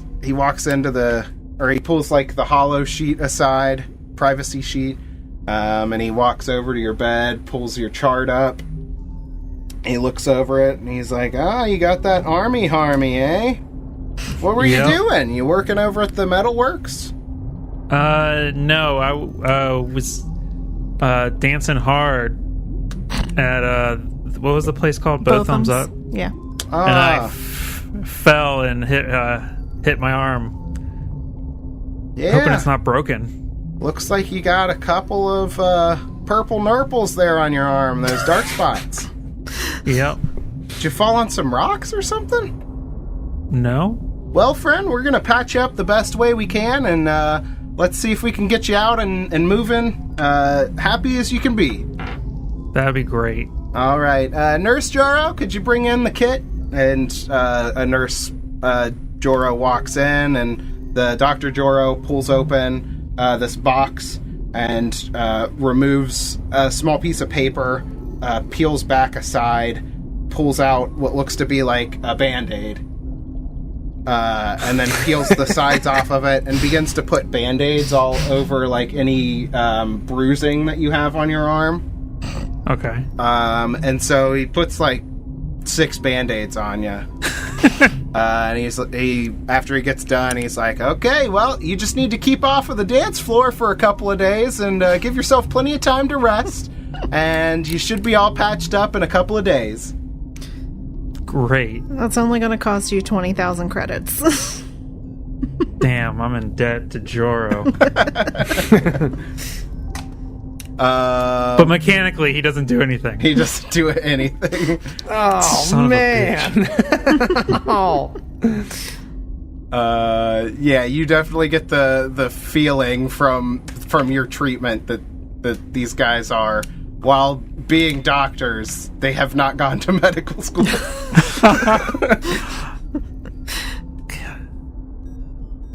into he pulls like the hollow sheet aside, privacy sheet, and he walks over to your bed, pulls your chart up. He looks over it and he's like, you got that army harmy, eh? What were you doing? You working over at the metalworks? No, I was dancing hard at what was the place called? Both Thumbs Up. Yeah. And I fell and hit my arm. Yeah. Hoping it's not broken. Looks like you got a couple of purple nurples there on your arm, those dark spots. Yep. Did you fall on some rocks or something? No. Well, friend, we're going to patch you up the best way we can, and let's see if we can get you out and moving happy as you can be. That'd be great. All right. Nurse Joro, could you bring in the kit? And a nurse, Joro, walks in, and the Dr. Joro pulls open this box and removes a small piece of paper, peels back a side, pulls out what looks to be like a Band-Aid, and then peels the sides off of it and begins to put Band-Aids all over like any bruising that you have on your arm. Okay. And so he puts like 6 Band-Aids on you. And after he gets done, he's like, okay, well, you just need to keep off of the dance floor for a couple of days and give yourself plenty of time to rest. And you should be all patched up in a couple of days. Great. That's only going to cost you 20,000 credits. Damn, I'm in debt to Joro. But mechanically, he doesn't do anything. He doesn't do anything. Oh, Son man. Oh. Yeah, you definitely get the feeling from your treatment that these guys are, while being doctors, they have not gone to medical school.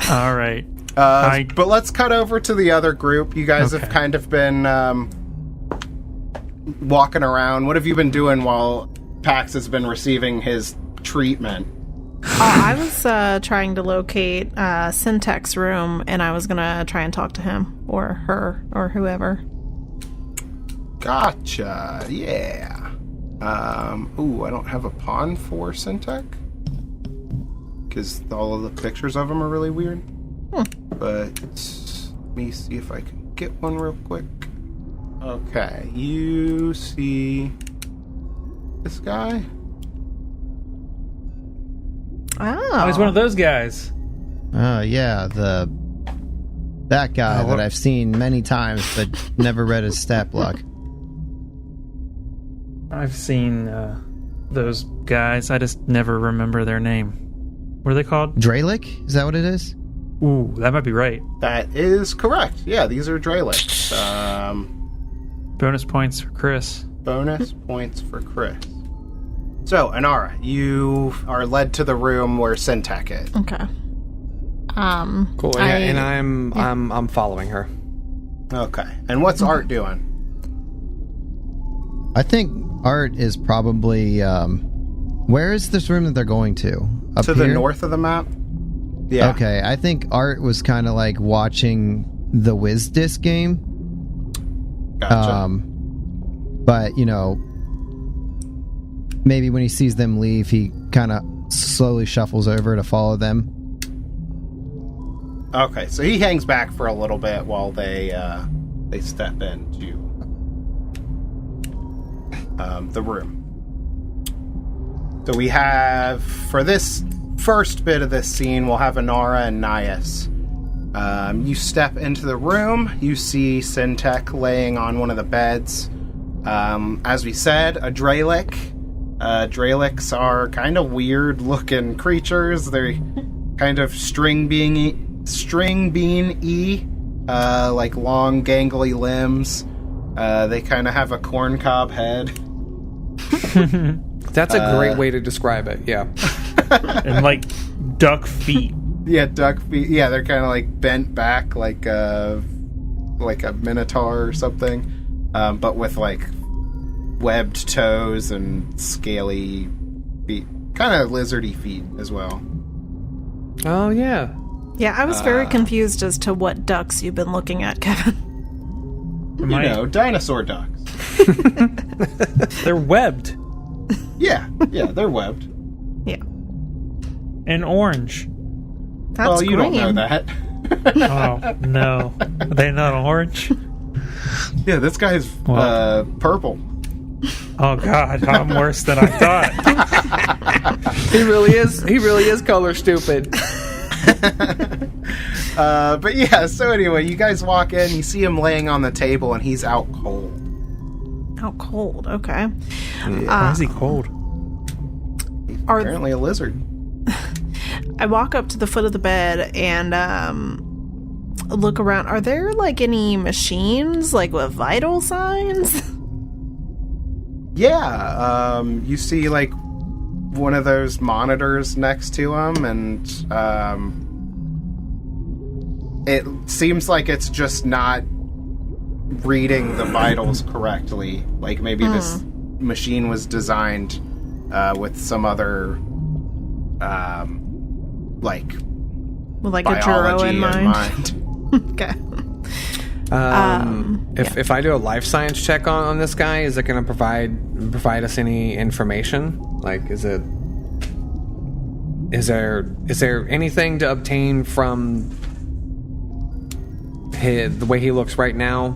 All right. But let's cut over to the other group. You guys have kind of been walking around. What have you been doing while Pax has been receiving his treatment? I was trying to locate Syntech's room, and I was going to try and talk to him or her or whoever. Gotcha. Yeah. Ooh, I don't have a pawn for Syntech, because all of the pictures of him are really weird. But let me see if I can get one real quick. Okay, you see this guy? Oh. He's one of those guys. Yeah, that guy that I've seen many times but never read his stat block. I've seen those guys. I just never remember their name. What are they called? Dralic? Is that what it is? Ooh, that might be right. That is correct. Yeah, these are Dralics. Bonus points for Chris. Bonus points for Chris. So, Inara, you are led to the room where Syntech is. Okay. Cool. Yeah, and I'm following her. Okay. And what's Art doing? I think Art is probably... where is this room that they're going to? Up to here? the north of the map? Yeah. Okay, I think Art was kind of like watching the WizDisc game. Gotcha. But, you know, maybe when he sees them leave, he kind of slowly shuffles over to follow them. Okay, so he hangs back for a little bit while they step into the room. So we have, for this first bit of this scene, we'll have Inara and Nias. You step into the room, you see Syntech laying on one of the beds. As we said, a Dralic. Dralics are kind of weird-looking creatures. They're kind of string bean-y, like long, gangly limbs. They kind of have a corncob head. That's a great way to describe it, yeah. And like duck feet. Yeah, duck feet. Yeah, they're kind of like bent back like a minotaur or something, but with like webbed toes and scaly feet. Kind of lizardy feet as well. Oh, yeah. Yeah, I was very confused as to what ducks you've been looking at, Kevin. You know, dinosaur ducks. They're webbed. Yeah, they're webbed. Yeah. And orange. That's well, you green. don't know that. Oh, no. Are they not orange? Yeah, this guy's purple. Oh, God. I'm worse than I thought. He really is color stupid. But yeah, so anyway, you guys walk in, you see him laying on the table, and he's out cold. Out cold, okay. Why is he cold? He's apparently a lizard. I walk up to the foot of the bed and look around. Are there like any machines like with vital signs? Yeah, you see like one of those monitors next to him, and it seems like it's just not reading the vitals correctly. Like maybe this machine was designed with some other like a Juro in mind. Okay. If I do a life science check on this guy, is it going to provide us any information? Like, is there anything to obtain from the way he looks right now?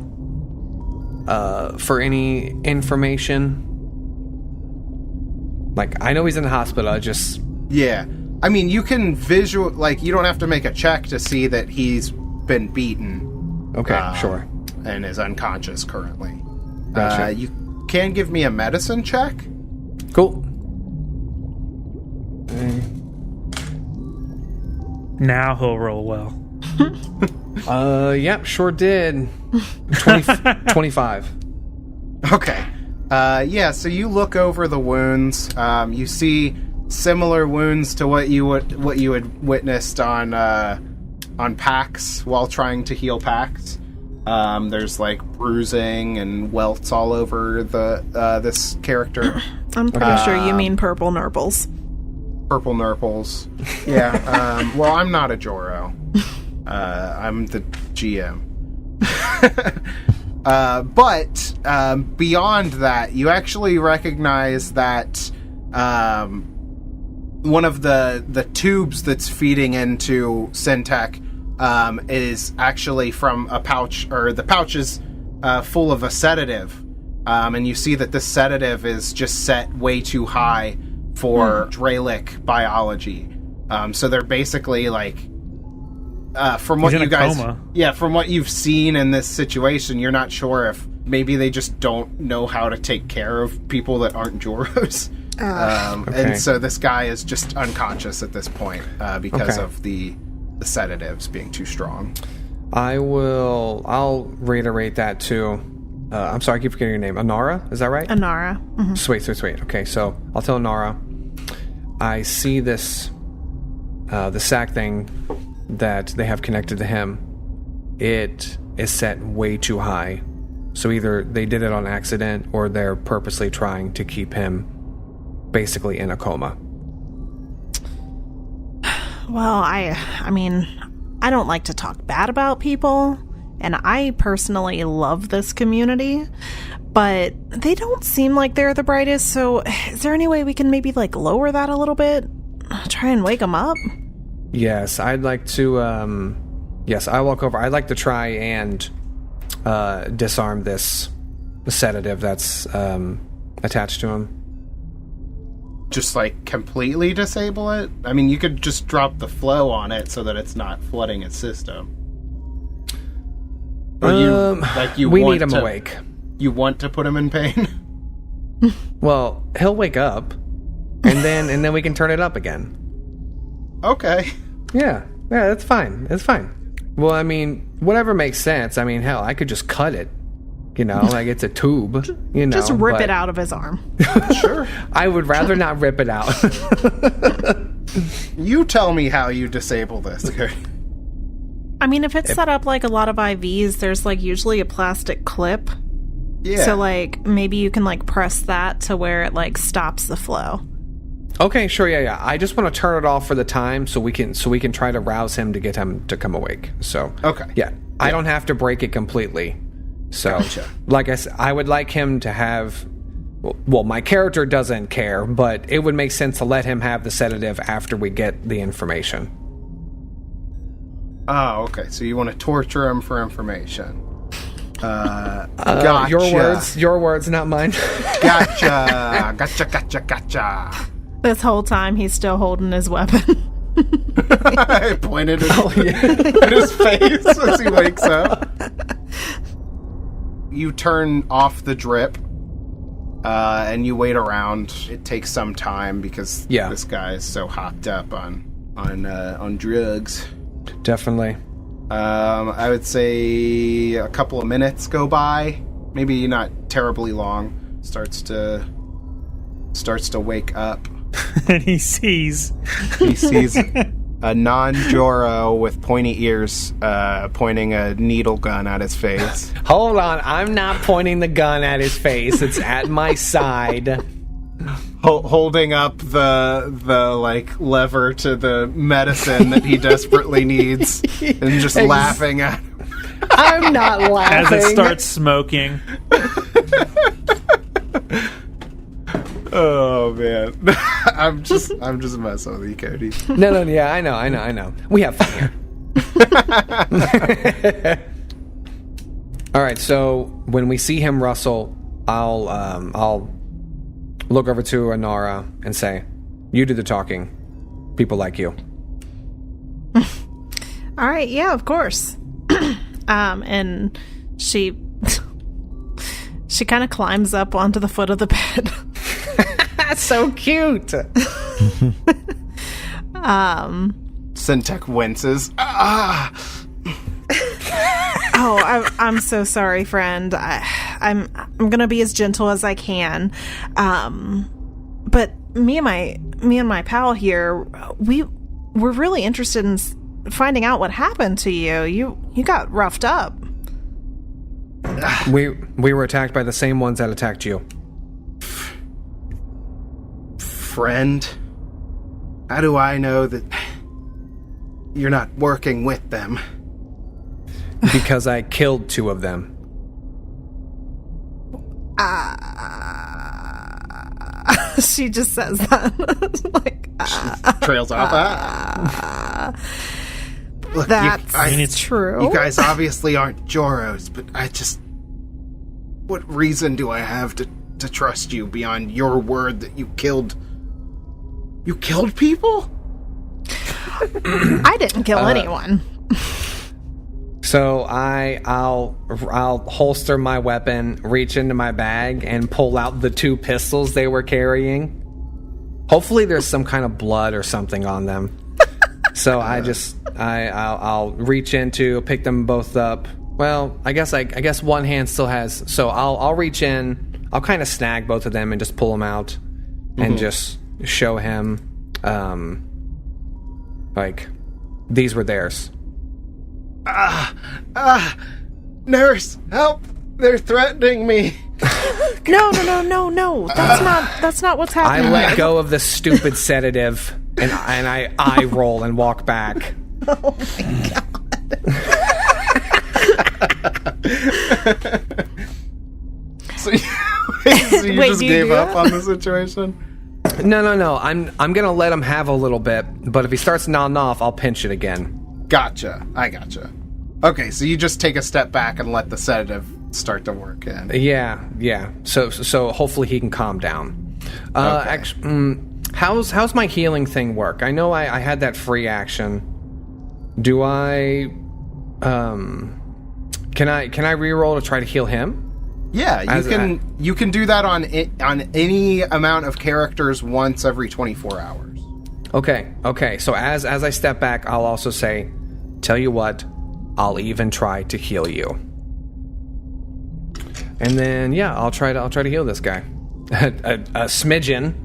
For any information? Like, I know he's in the hospital. Yeah. I mean, you can you don't have to make a check to see that he's been beaten. Okay, sure. And is unconscious currently. Gotcha. You can give me a medicine check. Cool. Now he'll roll well. Yep, sure did. 25. Okay. Yeah, so you look over the wounds. You see similar wounds to what you had witnessed on Pax while trying to heal Pax. There's like bruising and welts all over this character. I'm pretty sure you mean purple nurples. Purple nurples. Yeah. Well, I'm not a Joro. I'm the GM. But beyond that, you actually recognize that one of the tubes that's feeding into Syntech is actually from a pouch, or the pouch is full of a sedative. And you see that this sedative is just set way too high for Dralic biology. So they're basically like, from what you guys, from what you've seen in this situation, you're not sure if maybe they just don't know how to take care of people that aren't Joros. Okay. And so this guy is just unconscious at this point because of the sedatives being too strong. I'll reiterate that too. I'm sorry, I keep forgetting your name. Anara, is that right? Anara. Mm-hmm. Sweet. Okay, so I'll tell Anara. I see this, the sack thing that they have connected to him. It is set way too high. So either they did it on accident or they're purposely trying to keep him basically in a coma. Well, I mean, I don't like to talk bad about people, and I personally love this community, but they don't seem like they're the brightest, so is there any way we can maybe, like, lower that a little bit? Try and wake them up? Yes, I'd like to, yes, I walk over. I'd like to try and disarm this sedative that's attached to him. Just like completely disable it? I mean, you could just drop the flow on it so that it's not flooding its system. Or we need him awake. You want to put him in pain? Well, he'll wake up, and then we can turn it up again. Okay. Yeah, that's fine. It's fine. Well, I mean, whatever makes sense. I mean, hell, I could just cut it. You know, like it's a tube. You know, just rip it out of his arm. Sure. I would rather not rip it out. You tell me how you disable this. I mean, if it's set up like a lot of IVs, there's like usually a plastic clip. Yeah. So like maybe you can like press that to where it like stops the flow. Okay, sure, yeah. I just want to turn it off for the time so we can try to rouse him to get him to come awake. So okay, yeah. I don't have to break it completely. So, gotcha. Like I said, I would like him to have. Well, my character doesn't care, but it would make sense to let him have the sedative after we get the information. Oh, okay. So you want to torture him for information? Gotcha. Your words, not mine. Gotcha. This whole time he's still holding his weapon. I pointed at his face as he wakes up. You turn off the drip, and you wait around. It takes some time because this guy is so hopped up on on drugs. Definitely. I would say a couple of minutes go by, maybe not terribly long. Starts to wake up. And he sees a non-Joro with pointy ears pointing a needle gun at his face. Hold on, I'm not pointing the gun at his face. It's at my side. Holding up the like lever to the medicine that he desperately needs, and just laughing at him. I'm not laughing. as it starts smoking. Oh man, I'm just messing with you, Cody. No, yeah, I know. We have fun here. All right, so when we see him rustle, I'll look over to Anara and say, "You do the talking. People like you." All right, yeah, of course. And she kind of climbs up onto the foot of the bed. That's so cute. Syntek winces. Oh, I'm so sorry, friend. I'm gonna be as gentle as I can. But me and my pal here, we're really interested in finding out what happened to you. You got roughed up. We were attacked by the same ones that attacked you. Friend, how do I know that you're not working with them? Because I killed 2 of them. She just says that. Like, trails off. Look, that's true. You guys obviously aren't Joros, but what reason do I have to trust you beyond your word that you killed people? I didn't kill anyone. So I'll holster my weapon, reach into my bag, and pull out the 2 pistols they were carrying. Hopefully, there's some kind of blood or something on them. So I'll reach into, pick them both up. Well, I guess one hand still has. So I'll reach in. I'll kind of snag both of them and just pull them out, and just show him, like, these were theirs. Nurse, help! They're threatening me. No. That's not what's happening. I let go of the stupid sedative, and I eye roll and walk back. Oh my god. So you just gave up on the situation? No. I'm gonna let him have a little bit, but if he starts nodding off, I'll pinch it again. Gotcha. I gotcha. Okay, so you just take a step back and let the sedative start to work in. Yeah. So hopefully he can calm down. Okay. How's my healing thing work? I know I had that free action. Do I can I reroll to try to heal him? Yeah, you can do that on any amount of characters once every 24 hours. Okay. So as I step back, I'll also say, tell you what, I'll even try to heal you. And then I'll try to heal this guy. a smidgen.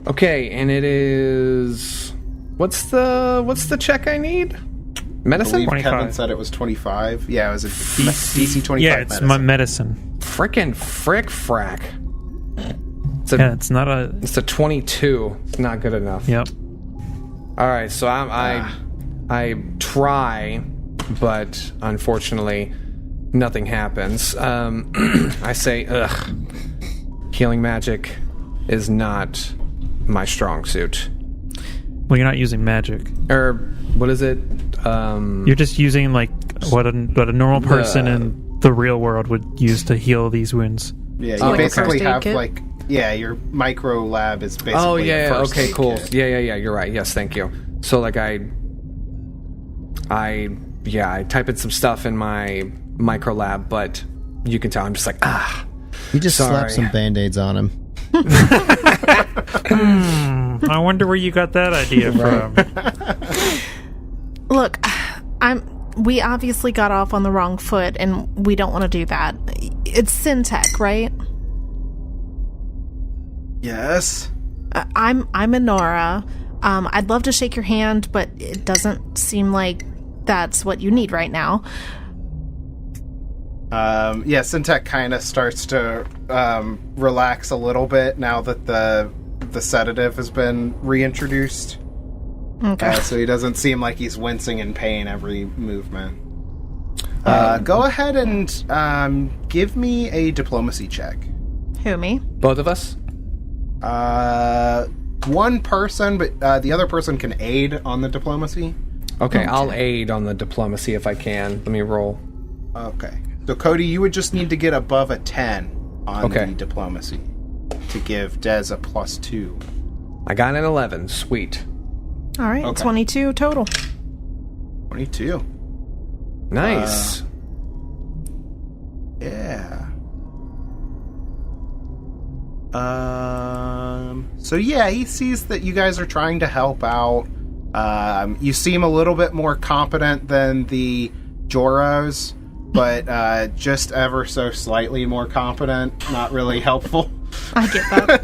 Okay, and it is what's the check I need? Medicine? I believe 25. Kevin said it was 25. Yeah, it was a DC 25 Yeah, it's medicine. my medicine. Frickin' frack. It's not a... It's a 22. It's not good enough. Yep. All right, so I try, but unfortunately, nothing happens. I say, healing magic is not my strong suit. Well, you're not using magic. Or what is it? You're just using like what a normal person in the real world would use to heal these wounds. Yeah, you like a basically first aid have kit? your micro lab is basically. Oh yeah, a first okay, aid cool. kit. Yeah, you're right. Yes, thank you. So like I type in some stuff in my micro lab, but you can tell I'm just like You just sorry. slapped some band-aids on him. I wonder where you got that idea from. Look, we obviously got off on the wrong foot, and we don't want to do that. It's Syntech, right? Yes. I'm Inara. I'd love to shake your hand, but it doesn't seem like that's what you need right now. Syntech kind of starts to relax a little bit now that the sedative has been reintroduced. Okay. So he doesn't seem like he's wincing in pain every movement. Go ahead and give me a diplomacy check. Who, me? Both of us? One person, but the other person can aid on the diplomacy. Okay, I'll aid on the diplomacy if I can. Let me roll. Okay. So, Cody, you would just need to get above a 10 on the diplomacy to give Dez a +2. I got an 11. Sweet. All right, Okay. 22 total. 22. Nice. Yeah. So yeah, he sees that you guys are trying to help out. You seem a little bit more competent than the Joros, but just ever so slightly more competent. Not really helpful. I get that.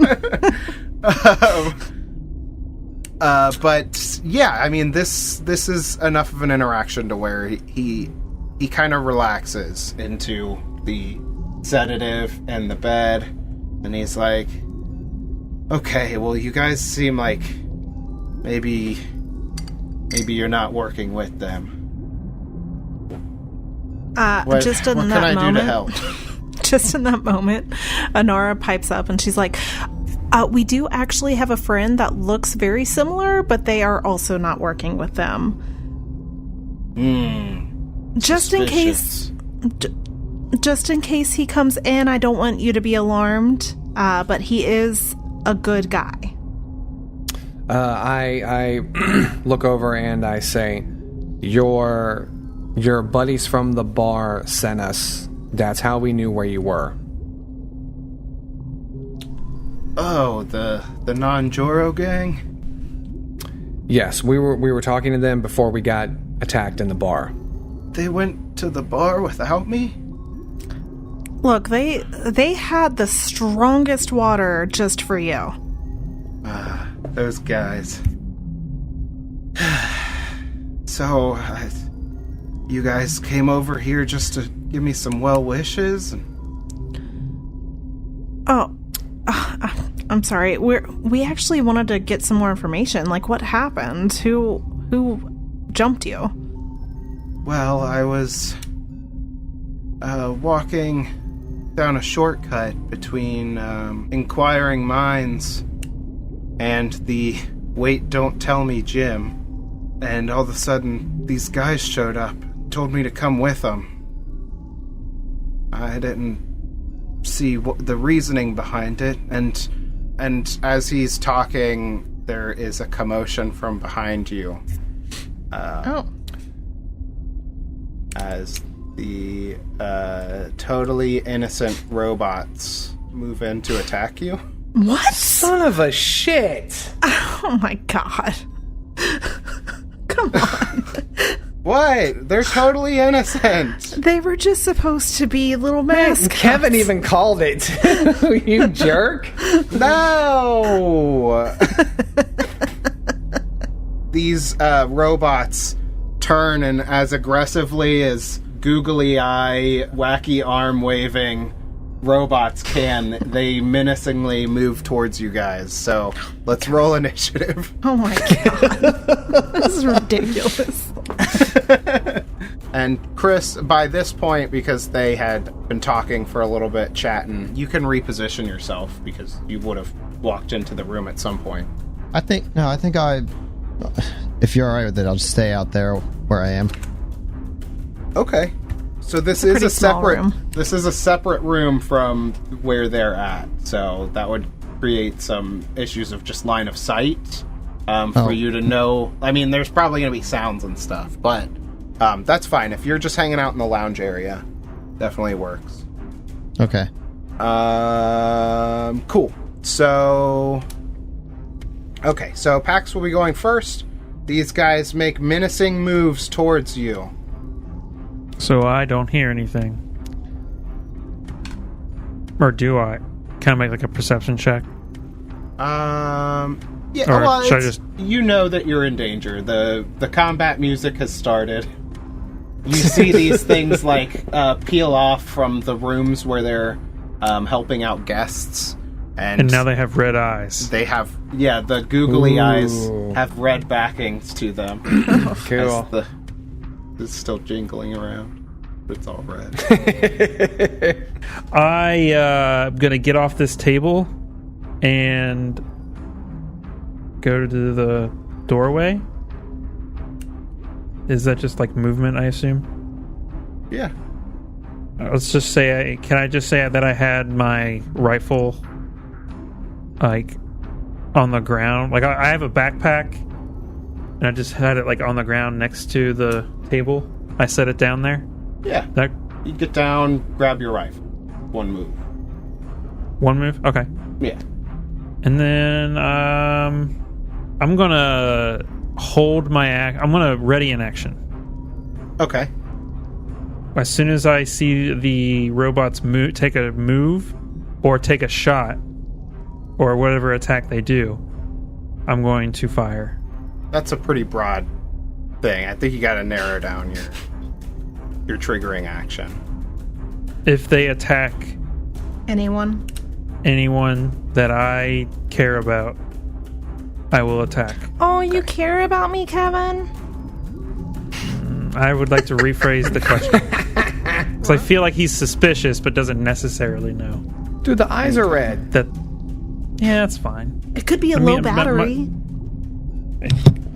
But yeah, I mean, this is enough of an interaction to where he kind of relaxes into the sedative and the bed, and he's like, okay, well, you guys seem like maybe you're not working with them. What can I do to help? Just in that moment, Inara pipes up and she's like, we do actually have a friend that looks very similar, but they are also not working with them. Just in case he comes in, I don't want you to be alarmed, but he is a good guy. I look over and I say, your buddies from the bar sent us. That's how we knew where you were. Oh, the non-Joro gang? Yes, we were talking to them before we got attacked in the bar. They went to the bar without me? Look, they had the strongest water just for you. Those guys. So, you guys came over here just to give me some well wishes? Oh, I'm sorry. We actually wanted to get some more information. Like, what happened? Who jumped you? Well, I was walking down a shortcut between Inquiring Minds and the Wait Don't Tell Me gym, and all of a sudden these guys showed up, told me to come with them. I didn't see the reasoning behind it, and as he's talking, there is a commotion from behind you. As the totally innocent robots move in to attack you. What? Son of a shit! Oh my god. Come on. What? They're totally innocent. They were just supposed to be little mascots. Kevin even called it. You jerk. No! These robots turn, and as aggressively as googly eye, wacky arm waving robots can, they menacingly move towards you guys. So let's roll initiative. Oh my god. This is ridiculous. And Chris, by this point, because they had been talking for a little bit, chatting, you can reposition yourself because you would have walked into the room at some point. If you're alright with it, I'll just stay out there where I am. Okay. So this It's a is a small separate room. This is a separate room from where they're at. So that would create some issues of just line of sight for you to know. I mean, there's probably going to be sounds and stuff, but that's fine. If you're just hanging out in the lounge area, definitely works. Okay. Cool. So Okay, so Pax will be going first. These guys make menacing moves towards you. So I don't hear anything. Or do I? Can I make like a perception check? Yeah, Or well, should I just... you know that you're in danger. The combat music has started. You see these things like peel off from the rooms where they're helping out guests. And now they have red eyes. They have, the googly eyes have red backings to them. Cool. It's still jingling around. It's all red. I'm going to get off this table and go to the doorway. Is that just like movement, I assume? Yeah. Let's just say, can I just say that I had my rifle like on the ground? Like I have a backpack and I just had it like on the ground next to the table. I set it down there. Yeah. You get down, grab your rifle. One move. One move? Okay. Yeah. And then I'm gonna hold my I'm gonna ready an action. Okay. As soon as I see the robots take a move or take a shot or whatever attack they do, I'm going to fire. That's a pretty broad thing. I think you got to narrow down your triggering action. If they attack Anyone that I care about, I will attack. Oh, you care about me, Kevin? I would like to rephrase the question. So I feel like he's suspicious, but doesn't necessarily know. Dude, the eyes are red. Yeah, that's fine. It could be a low battery.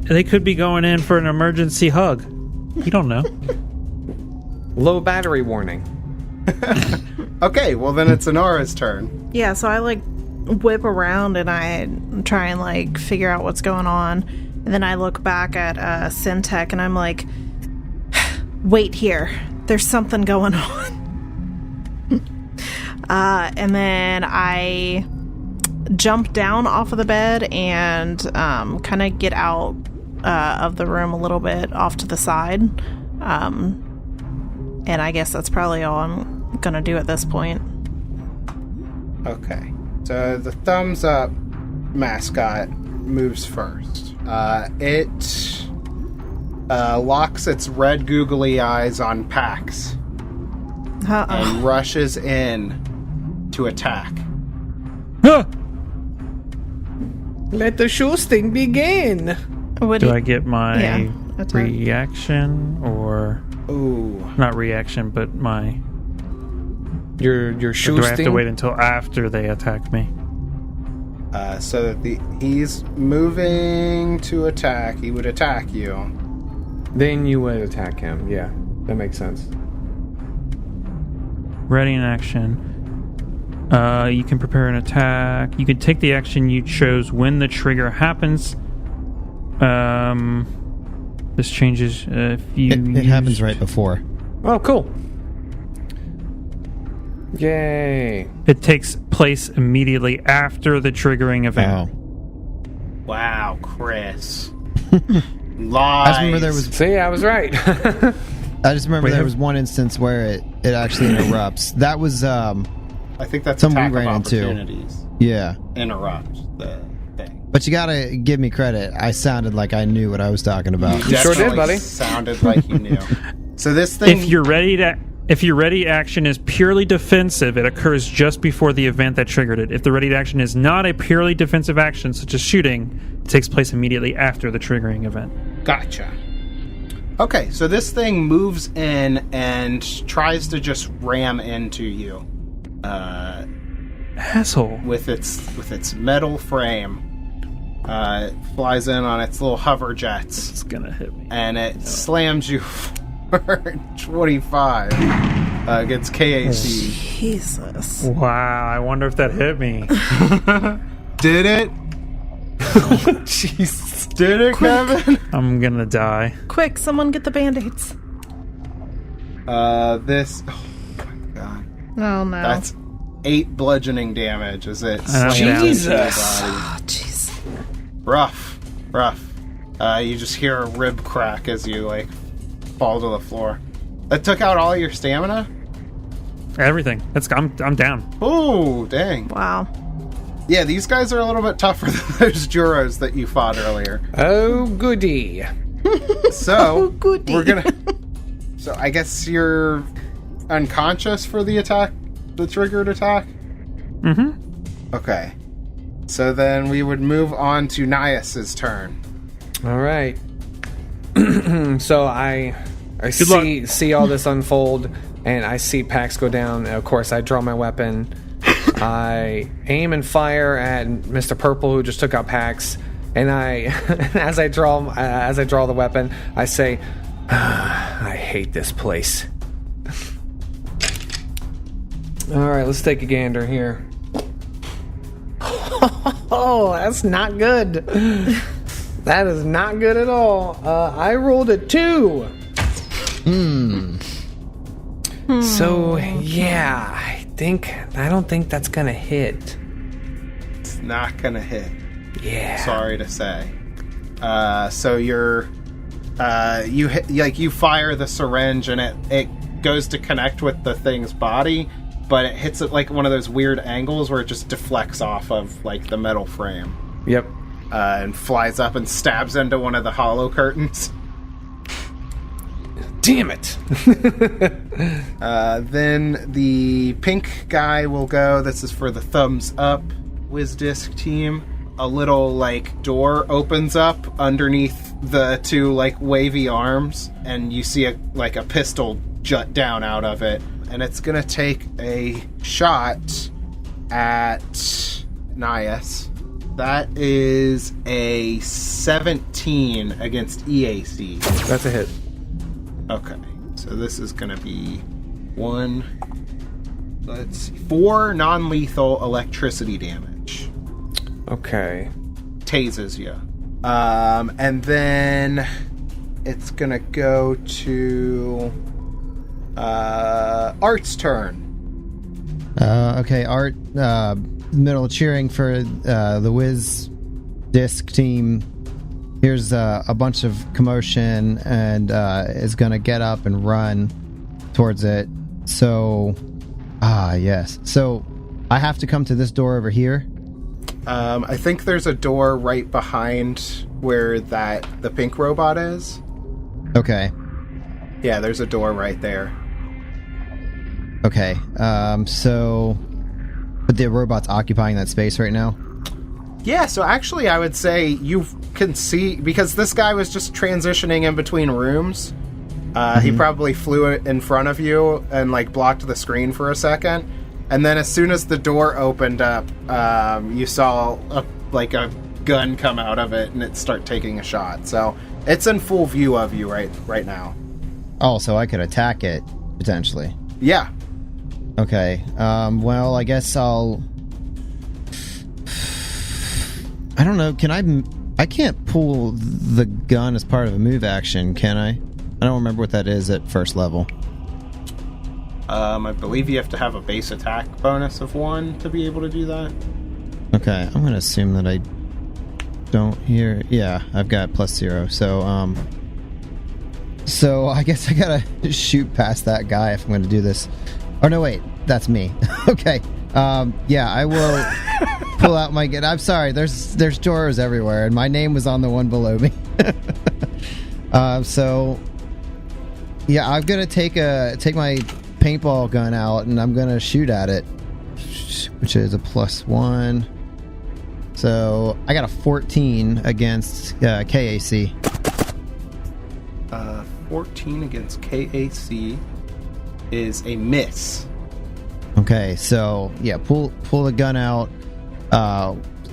They could be going in for an emergency hug. You don't know. Low battery warning. Okay, well then it's Inara's turn. Yeah, so I like whip around and I try and like figure out what's going on. And then I look back at Syntech and I'm like, wait here. There's something going on. And then I jump down off of the bed and kind of get out of the room a little bit off to the side. And I guess that's probably all I'm going to do at this point. Okay. So the thumbs up mascot moves first. It locks its red googly eyes on Pax and rushes in to attack. Let the shooting begin. Do I get my reaction or... Ooh. Not reaction, but my... Your shooting? Do I have to wait until after they attack me? So he's moving to attack. He would attack you. Then you would attack him. Yeah, that makes sense. Ready in action. You can prepare an attack. You can take the action you chose when the trigger happens. This changes if you... It happens right before. Oh, cool. Yay. It takes place immediately after the triggering event. Wow, Chris. Lies. I just remember there was... See, I was right. I just remember there was one instance where it actually interrupts. That was... I think that's something attack we ran of into. opportunities. Yeah. Interrupt the thing. But you gotta give me credit. I sounded like I knew what I was talking about. You sure did, buddy. Sounded like you knew. So this thing... If your ready action is purely defensive, it occurs just before the event that triggered it. If the ready action is not a purely defensive action, such as shooting, it takes place immediately after the triggering event. Gotcha. Okay, so this thing moves in and tries to just ram into you. Asshole. With its metal frame. It flies in on its little hover jets. It's gonna hit me. And it slams you for 25 against KAC. Jesus. Wow, I wonder if that hit me. Did it? Jesus. Did it, Kevin? I'm gonna die. Quick, someone get the band-aids. This... Oh, my God. Oh, no. That's 8 bludgeoning damage as it Jesus. slams into your body. Oh, jeez. Rough. You just hear a rib crack as you, like, fall to the floor. That took out all your stamina? Everything. I'm down. Oh, dang. Wow. Yeah, these guys are a little bit tougher than those Juros that you fought earlier. Oh, goody. So, goody. we're gonna... So, I guess you're unconscious for the attack? The triggered attack? Mm-hmm. Okay. So then we would move on to Nias's turn. All right. So I see all this unfold, and I see Pax go down. And of course, I draw my weapon. I aim and fire at Mr. Purple, who just took out Pax. And as I draw the weapon, I say, "I hate this place." All right, let's take a gander here. Oh, that's not good. That is not good at all. I rolled a 2. So, yeah, I don't think that's gonna hit. It's not gonna hit. Yeah. Sorry to say. So you fire the syringe and it goes to connect with the thing's body, but it hits it like one of those weird angles where it just deflects off of like the metal frame. Yep. And flies up and stabs into one of the hollow curtains. Damn it. Then the pink guy will go. This is for the thumbs up WizDisc team. A little like door opens up underneath the two like wavy arms, and you see a pistol jut down out of it, and it's gonna take a shot at Nias. That is a 17 against EAC. That's a hit. Okay, so this is gonna be 4 non-lethal electricity damage. Okay. Tases you. And then it's gonna go to Art's turn. Okay, Art, middle cheering for the Wiz Disc team. Here's a bunch of commotion and is gonna get up and run towards it. So, yes. So, I have to come to this door over here. I think there's a door right behind where the pink robot is. Okay. Yeah, there's a door right there. Okay. But the robot's occupying that space right now? Yeah, so actually I would say you can see, because this guy was just transitioning in between rooms. He probably flew in front of you and like blocked the screen for a second. And then as soon as the door opened up, you saw a gun come out of it and it start taking a shot. So it's in full view of you right now. Oh, so I could attack it, potentially. Yeah. Okay. Well, I guess I'll... I don't know, I can't pull the gun as part of a move action, can I? I don't remember what that is at first level. I believe you have to have a base attack bonus of 1 to be able to do that. Okay, I'm gonna assume that I don't hear... Yeah, I've got +0, so I guess I gotta shoot past that guy if I'm gonna do this. Oh, no, wait, that's me. Okay, yeah, I will pull out my gun. I'm sorry, there's doors everywhere, and my name was on the one below me. So, yeah, I'm gonna take my paintball gun out, and I'm gonna shoot at it, which is a +1. So I got a 14 against KAC. 14 against KAC is a miss. Okay, so yeah, pull the gun out,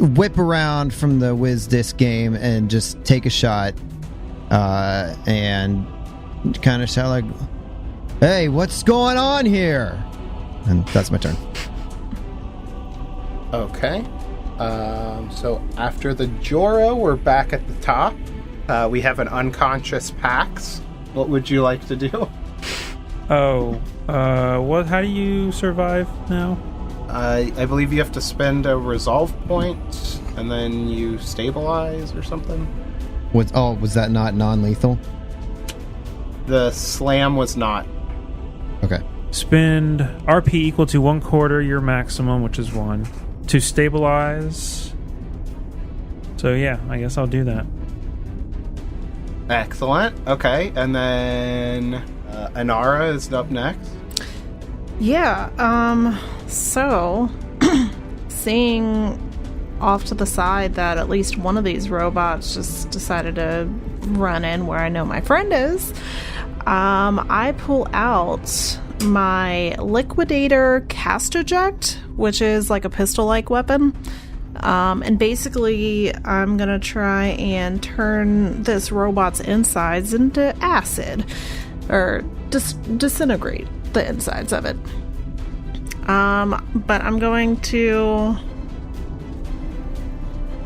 whip around from the WizDisc game, and just take a shot, and kind of shout like, "Hey, what's going on here?" And that's my turn. Okay. So after the Joro, we're back at the top. We have an unconscious Pax. What would you like to do? How do you survive now? I believe you have to spend a resolve point and then you stabilize or something. Was that not non-lethal? The slam was not. Okay. Spend RP equal to 1/4 your maximum, which is 1, to stabilize. So yeah, I guess I'll do that. Excellent. Okay, and then Inara is up next. Yeah, so seeing off to the side that at least one of these robots just decided to run in where I know my friend is, I pull out my Liquidator Cast Eject, which is like a pistol-like weapon. And basically, I'm gonna try and turn this robot's insides into acid, or disintegrate the insides of it. But I'm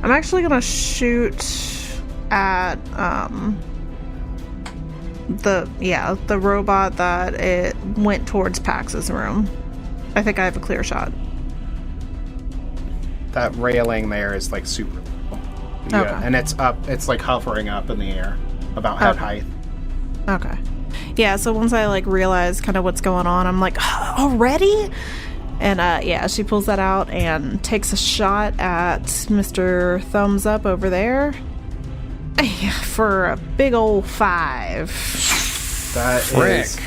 actually gonna shoot at the robot that it went towards Pax's room. I think I have a clear shot. That railing there is like super low. Yeah, Okay. and it's up. It's like hovering up in the air, about head height. Okay. Yeah, so once I like realize kind of what's going on, I'm like, already? And she pulls that out and takes a shot at Mr. Thumbs Up over there for a big old 5. That Frick. is.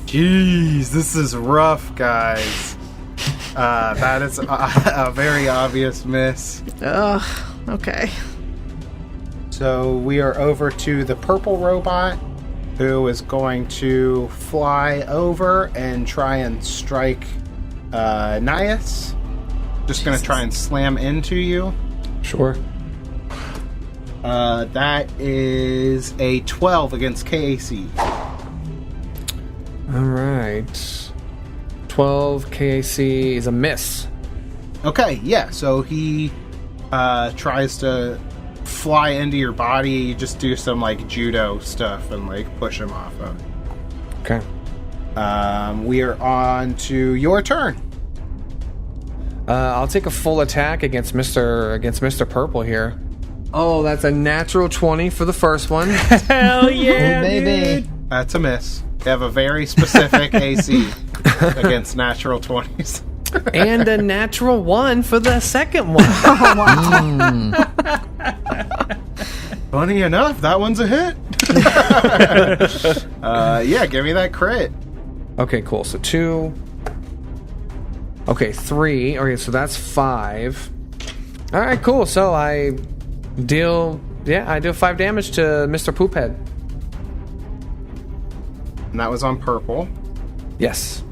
Jeez, this is rough, guys. That is a very obvious miss. Ugh. Okay. So we are over to the purple robot, who is going to fly over and try and strike Nias. Just going to try and slam into you. Sure. That is a 12 against KAC. All right. 12 KAC is a miss. Okay, yeah, so he tries to fly into your body. You just do some like judo stuff and like push him off of. Okay. We are on to your turn. I'll take a full attack against Mr. Purple here. Oh, that's a natural 20 for the first one. Hell yeah, Baby. dude. That's a miss. They have a very specific AC against natural 20s. And a natural 1 for the second one. Funny enough, that one's a hit. Yeah, give me that crit. Okay, cool. So 2. Okay, 3. Okay, so that's 5. All right, cool. So I deal 5 damage to Mr. Poophead. And that was on purple. Yes.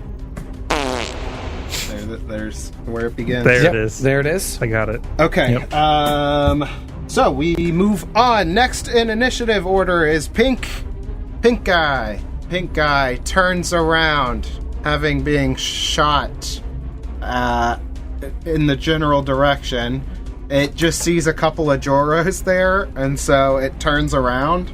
There's where it begins. There Yep, it is. there it is. I got it. Okay. Yep. So we move on. Next in initiative order is Pink. Pink guy. Pink guy turns around, having been shot in the general direction. It just sees a couple of Joros there, and so it turns around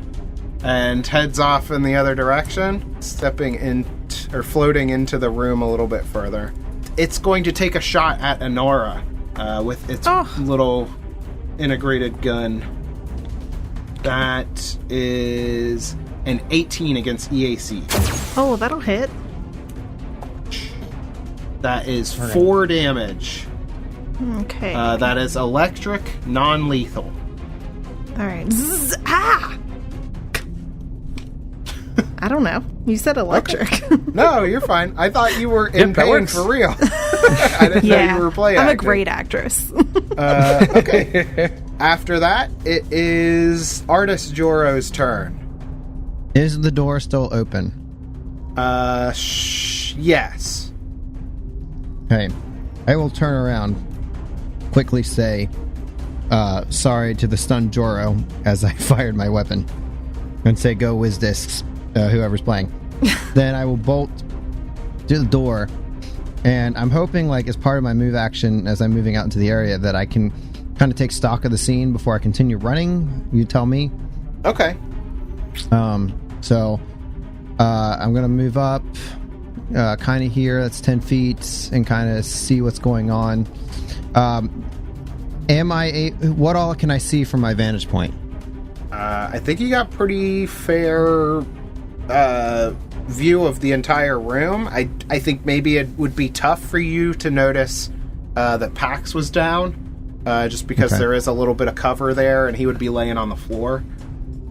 and heads off in the other direction, stepping in or floating into the room a little bit further. It's going to take a shot at Inara with its little integrated gun. That is an 18 against EAC. Oh, that'll hit. That is 4 damage. Okay. That is electric, non-lethal. All right. Zzz, ah! I don't know. You said electric. No, you're fine. I thought you were in Yep, that pain works. for real. I didn't know you were play I'm a acting. great actress. Okay. After that, it is Artist Joro's turn. Is the door still open? Yes. Okay. I will turn around, quickly say, sorry to the stunned Joro as I fired my weapon, and say, go whiz discs, whoever's playing. Then I will bolt to the door, and I'm hoping, like, as part of my move action as I'm moving out into the area, that I can kind of take stock of the scene before I continue running. You tell me. Okay. So I'm going to move up kind of here. That's 10 feet and kind of see what's going on. What all can I see from my vantage point? I think you got pretty fair view of the entire room. I think maybe it would be tough for you to notice that Pax was down, just because there is a little bit of cover there, and he would be laying on the floor.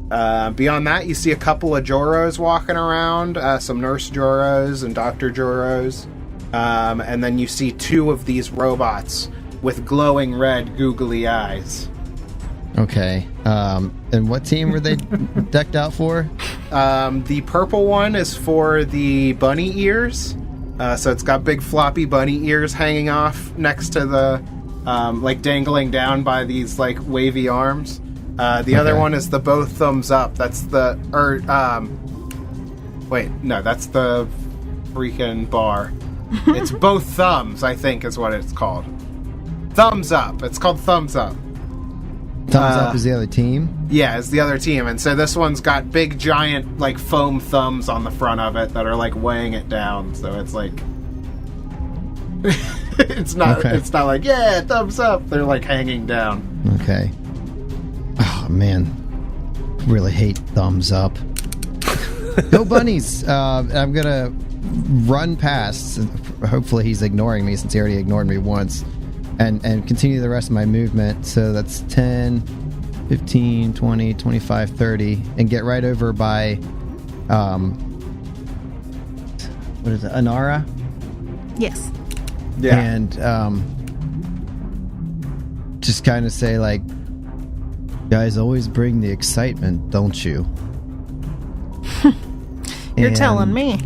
Beyond that, you see a couple of Joros walking around, some Nurse Joros and Dr. Joros, and then you see two of these robots with glowing red googly eyes. Okay. And what team were they decked out for? The purple one is for the bunny ears. So it's got big floppy bunny ears hanging off next to the, like dangling down by these like wavy arms. The other one is the both thumbs up. That's the, that's the freaking bar. It's both thumbs, I think is what it's called. Thumbs up. It's called thumbs up. Thumbs up is the other team? Yeah, it's the other team. And so this one's got big, giant, like, foam thumbs on the front of it that are, like, weighing it down. So it's like... it's not like, yeah, thumbs up. They're, like, hanging down. Okay. Oh, man. Really hate thumbs up. Go bunnies! I'm gonna run past. Hopefully he's ignoring me since he already ignored me once. And continue the rest of my movement. So that's 10, 15, 20, 25, 30. And get right over by, what is it, Anara? Yes. Yeah. And just kind of say, like, guys always bring the excitement, don't you? You're telling me.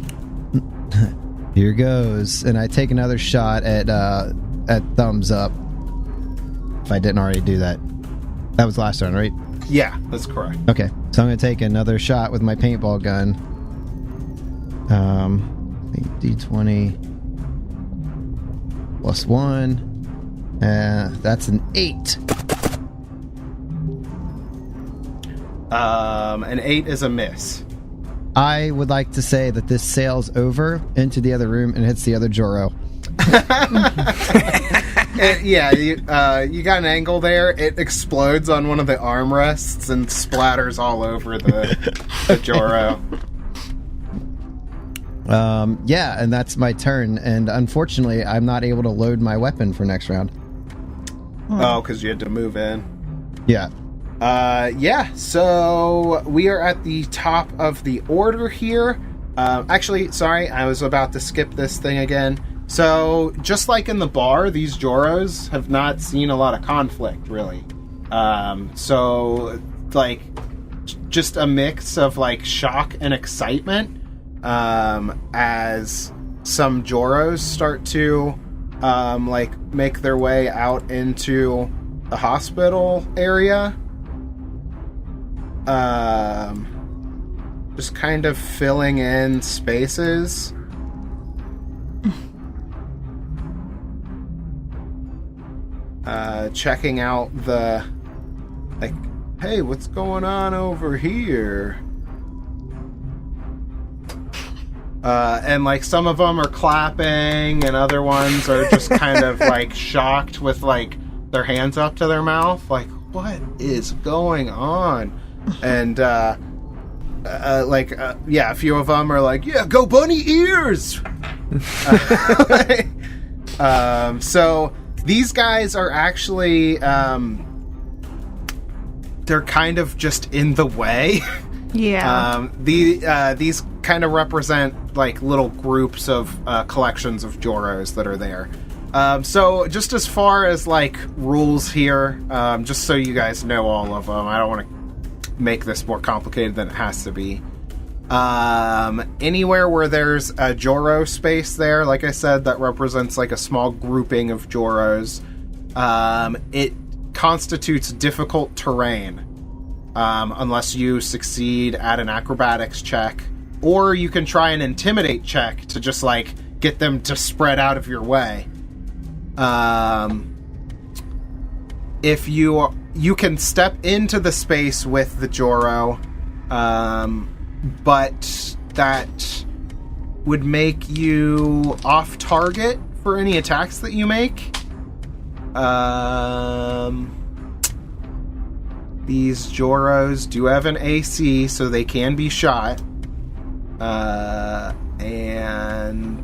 Here goes. And I take another shot at thumbs up. If I didn't already do that. That was last turn, right? Yeah, that's correct. Okay. So I'm going to take another shot with my paintball gun. D20 plus 1. That's an 8. An 8 is a miss. I would like to say that this sails over into the other room and hits the other Joro. You got an angle there. It explodes on one of the armrests and splatters all over the Joro. And that's my turn. And unfortunately, I'm not able to load my weapon for next round. Oh, because you had to move in. Yeah. So we are at the top of the order here. Actually, sorry, I was about to skip this thing again. So, just like in the bar, these Joros have not seen a lot of conflict, really. So, like, just a mix of, like, shock and excitement as some Joros start to, like, make their way out into the hospital area. Just kind of filling in spaces. Checking out the, like, hey, what's going on over here? And, like, some of them are clapping, and other ones are just kind of, like, shocked with, like, their hands up to their mouth. Like, what is going on? And, a few of them are like, yeah, go bunny ears! So... These guys are actually, they're kind of just in the way. Yeah. These kind of represent, like, little groups of collections of Joros that are there. So just as far as, like, rules here, just so you guys know all of them, I don't want to make this more complicated than it has to be. Anywhere where there's a Joro space there, like I said, that represents like a small grouping of Joros, it constitutes difficult terrain, unless you succeed at an acrobatics check, or you can try an intimidate check to just like get them to spread out of your way. If you can step into the space with the Joro, but that would make you off target for any attacks that you make. These Joros do have an AC, so they can be shot. And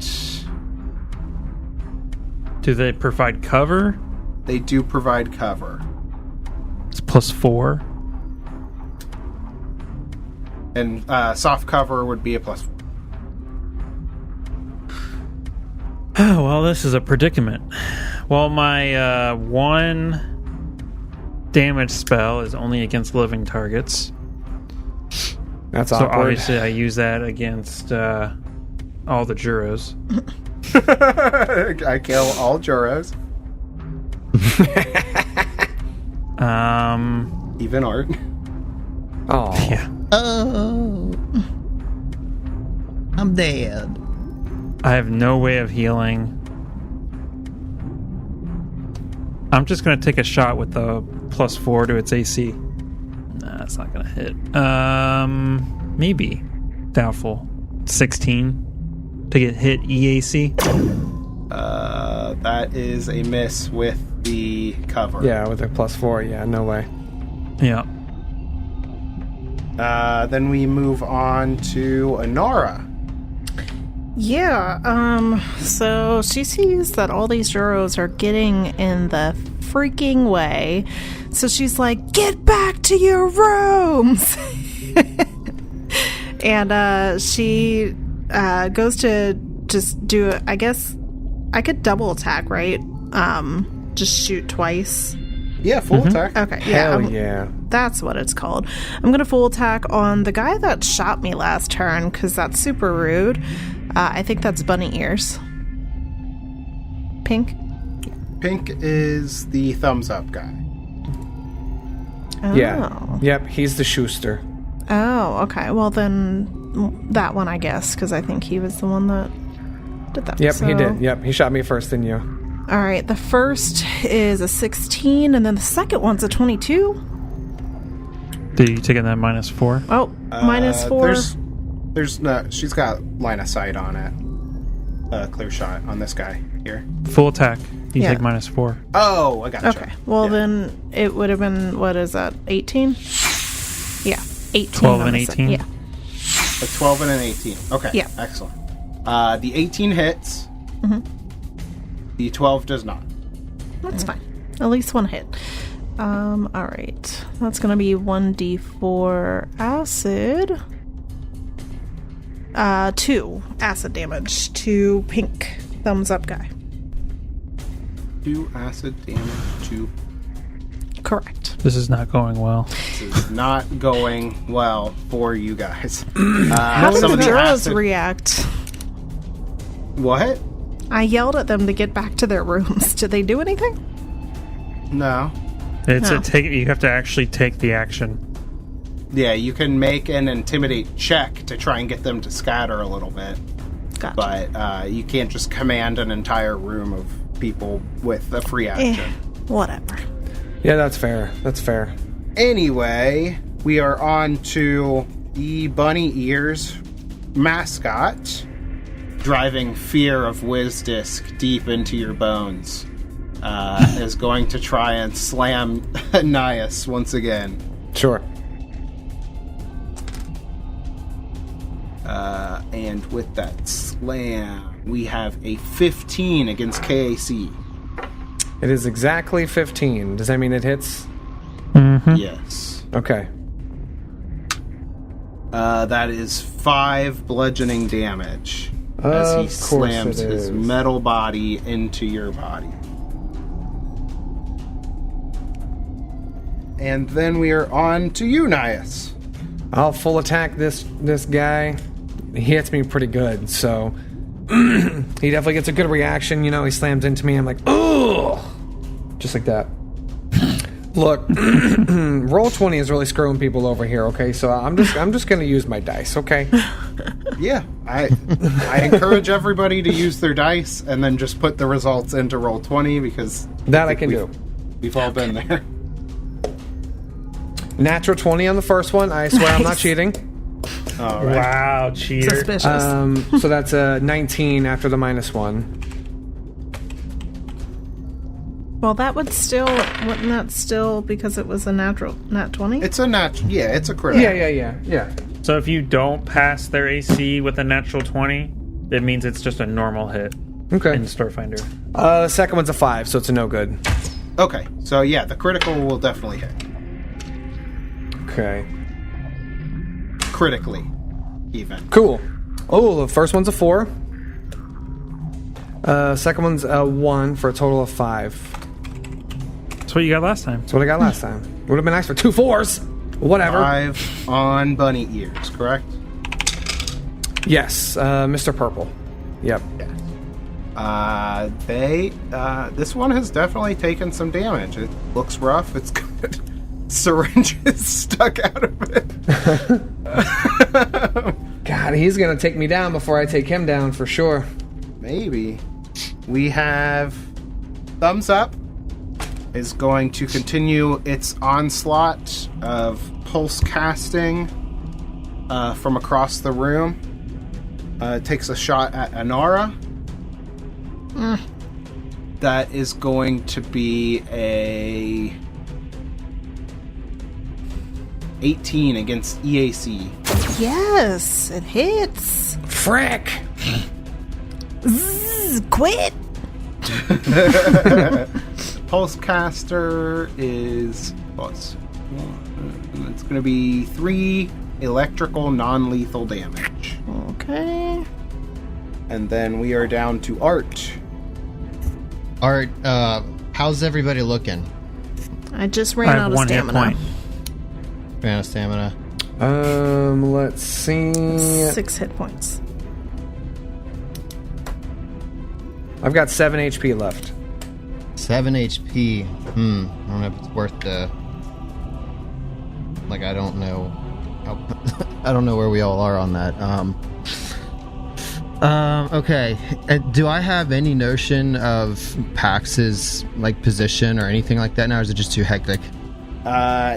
Do they provide cover? they do provide cover. It's +4. And soft cover would be a +4. Oh, well, this is a predicament. Well, my 1 damage spell is only against living targets. That's So awkward. obviously I use that against all the Juros. I kill all Joros, even Art. Oh, Yeah. Oh, I'm dead. I have no way of healing. I'm just going to take a shot with the +4 to its AC. Nah, that's not going to hit. Maybe. Doubtful. 16 to get hit EAC. That is a miss with the cover. yeah, with a +4. Yeah, no way. Yeah. Then we move on to Inara. Yeah, so she sees that all these Juros are getting in the freaking way. So she's like, get back to your rooms! And she goes to just do it. I guess I could double attack, right? Just shoot twice. Yeah, full attack. Okay, yeah. Hell yeah. That's what it's called. I'm going to full attack on the guy that shot me last turn because that's super rude. I think that's Bunny Ears. Pink? Pink is the thumbs up guy. Oh. Yeah. Yep, he's the Schuster. Oh, okay. Well, then that one, I guess, because I think he was the one that did that. Yep, So- he did. Yep, he shot me first, didn't you? All right, the first is a 16, and then the second one's a 22. Do you take in that -4? Oh, -4. There's no. She's got line of sight on it. Clear shot on this guy here. Full attack. You Yeah. take -4. Oh, I gotcha. Okay. Well, Yeah. then it would have been, what is that, 18? Yeah, 18. 12 on and the se- 18? Yeah. A 12 and an 18. Okay. Yeah. Excellent. The 18 hits. Mm-hmm. The 12 does not. That's fine. At least one hit. All right. That's going to be 1d4 acid. 2 acid damage to Pink Thumbs Up guy. 2 acid damage to. Correct. This is not going well. This is not going well for you guys. How did some the of the Juros acid- react? What? I yelled at them to get back to their rooms. Did they do anything? No. It's No. a take. You have to actually take the action. Yeah, you can make an intimidate check to try and get them to scatter a little bit. Gotcha. But you can't just command an entire room of people with a free action. Whatever. Yeah, that's fair. That's fair. Anyway, we are on to the Bunny Ears mascot, driving fear of Wizdisc deep into your bones, is going to try and slam Nias once again. Sure. And with that slam, we have a 15 against KAC. It is exactly 15. Does that mean it hits? Yes. Okay. That is 5 bludgeoning damage as Of he course slams it his is. metal body into your body. And then we are on to you, Nias. I'll full attack this guy. He hits me pretty good, so he definitely gets a good reaction. You know, he slams into me. I'm like, oh, just like that. Look, roll 20 is really screwing people over here. Okay, so I'm just gonna use my dice. Okay. Yeah, I encourage everybody to use their dice and then just put the results into roll 20 because That I can do. We've all been there. Natural 20 on the first one. I swear I'm not Nice. cheating. All right. Wow, cheater. Suspicious. So that's a 19 after the -1. Well, that would still, wouldn't that still, because it was a natural, nat 20? It's a it's a critical. Yeah. So if you don't pass their AC with a natural 20, it means it's just a normal hit Okay. in Starfinder. The second one's a 5, so it's a no good. Okay, so yeah, the critical will definitely hit. Okay. Critically, even. Cool. Oh, the first one's a 4. Second one's a 1 for a total of 5. That's what you got last time. That's what I got last time. Would have been nice for 2 4s. Whatever. 5 on bunny ears, correct? Yes, Mr. Purple. Yep. This one has definitely taken some damage. It looks rough. It's got syringes stuck out of it. God, he's gonna take me down before I take him down for sure. Maybe. We have Thumbs Up is going to continue its onslaught of pulse casting from across the room. It takes a shot at Anara. That is going to be a 18 against EAC. Yes, it hits. Frick! Zzz, quit. Pulsecaster is it's going to be 3 electrical non-lethal damage. Okay. And then we are down to Art. Art, how's everybody looking? I just I ran have out of 1 hit stamina. point. Ran out of stamina. Let's see. 6 hit points. I've got 7 HP left. 7 HP. I don't know if it's worth the... Like, I don't know how... I don't know where we all are on that. Okay. Do I have any notion of Pax's, like, position or anything like that now, or is it just too hectic?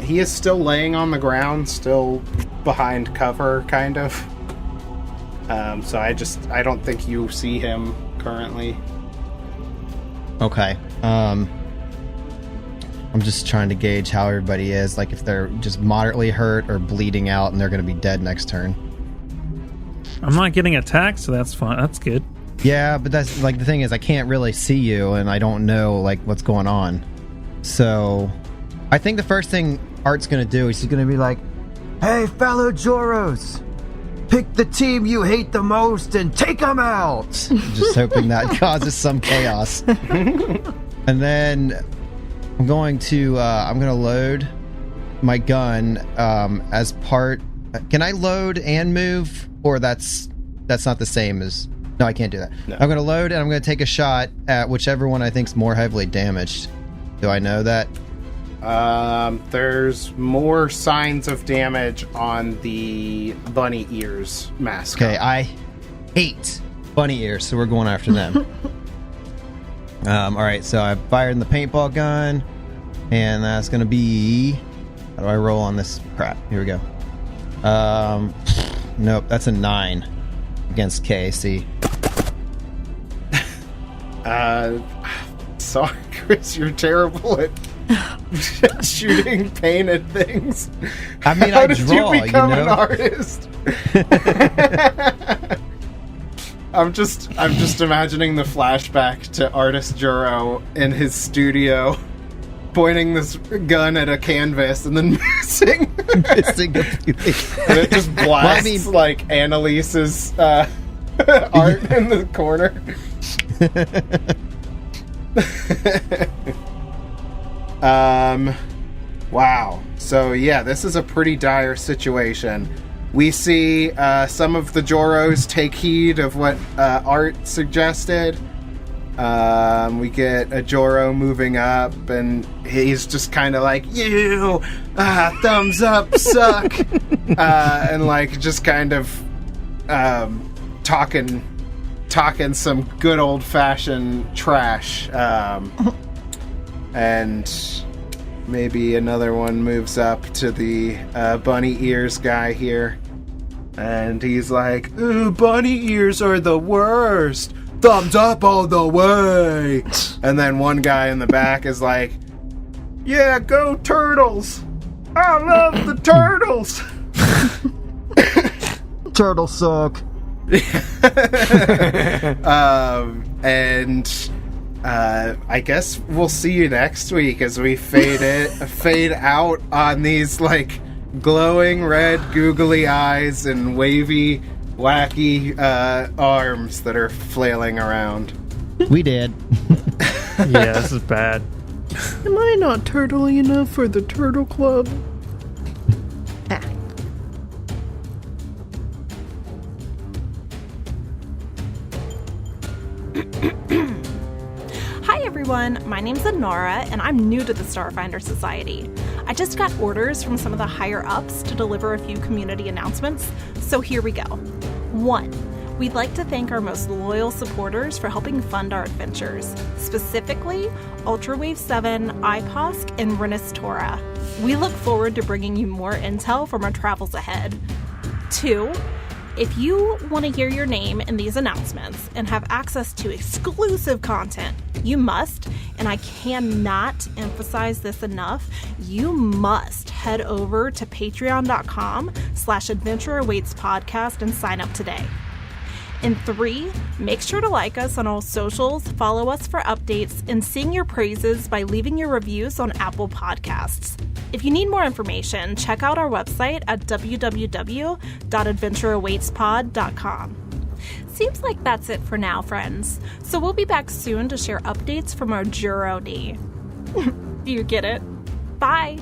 He is still laying on the ground, still behind cover, kind of. So I don't think you see him currently. Okay. I'm just trying to gauge how everybody is, like if they're just moderately hurt or bleeding out and they're going to be dead next turn. I'm not getting attacked, so that's fun. That's good. Yeah, but that's like the thing is I can't really see you and I don't know like what's going on. So I think the first thing Art's going to do is he's going to be like, "Hey, fellow Joros, pick the team you hate the most and take them out." Just hoping that causes some chaos. And then I'm going to load my gun as part. Can I load and move, or that's not the same as? No, I can't do that. No. I'm going to load and I'm going to take a shot at whichever one I think's more heavily damaged. Do I know that? There's more signs of damage on the bunny ears mask. Okay, I hate bunny ears, so we're going after them. Alright, so I fired in the paintball gun, and that's gonna be... How do I roll on this crap? Here we go. Nope, that's a 9 against KAC. Sorry, Chris, you're terrible at shooting painted things. I mean, How I did draw, you become you know? an artist? I'm just imagining the flashback to Artist Juro in his studio, pointing this gun at a canvas and then missing Missing a few things. and it just blasts Well, I mean- like Annalise's art in the corner. Wow. So yeah, this is a pretty dire situation. We see some of the Joros take heed of what Art suggested. We get a Joro moving up, and he's just kind of like, "You, thumbs up, suck," and like just kind of talking some good old fashioned trash. And maybe another one moves up to the bunny ears guy here. And he's like, "Ooh, bunny ears are the worst. thumbs up all the way. And then one guy in the back is like, yeah, go turtles. I love the turtles. Turtles suck. I guess we'll see you next week as we fade out on these like glowing red googly eyes and wavy wacky arms that are flailing around. We did. Yeah, this is bad. Am I not turtly enough for the Turtle Club? Hi everyone, my name's Anara and I'm new to the Starfinder Society. I just got orders from some of the higher ups to deliver a few community announcements, so here we go. 1. We'd like to thank our most loyal supporters for helping fund our adventures, specifically Ultrawave 7, IPOSC, and Renus Tora. We look forward to bringing you more intel from our travels ahead. 2. If you want to hear your name in these announcements and have access to exclusive content, you must, and I cannot emphasize this enough, you must head over to patreon.com/adventureawaitspodcast and sign up today. And 3, make sure to like us on all socials, follow us for updates, and sing your praises by leaving your reviews on Apple Podcasts. If you need more information, check out our website at www.adventureawaitspod.com. Seems like that's it for now, friends. So we'll be back soon to share updates from our journey. Do you get it? Bye!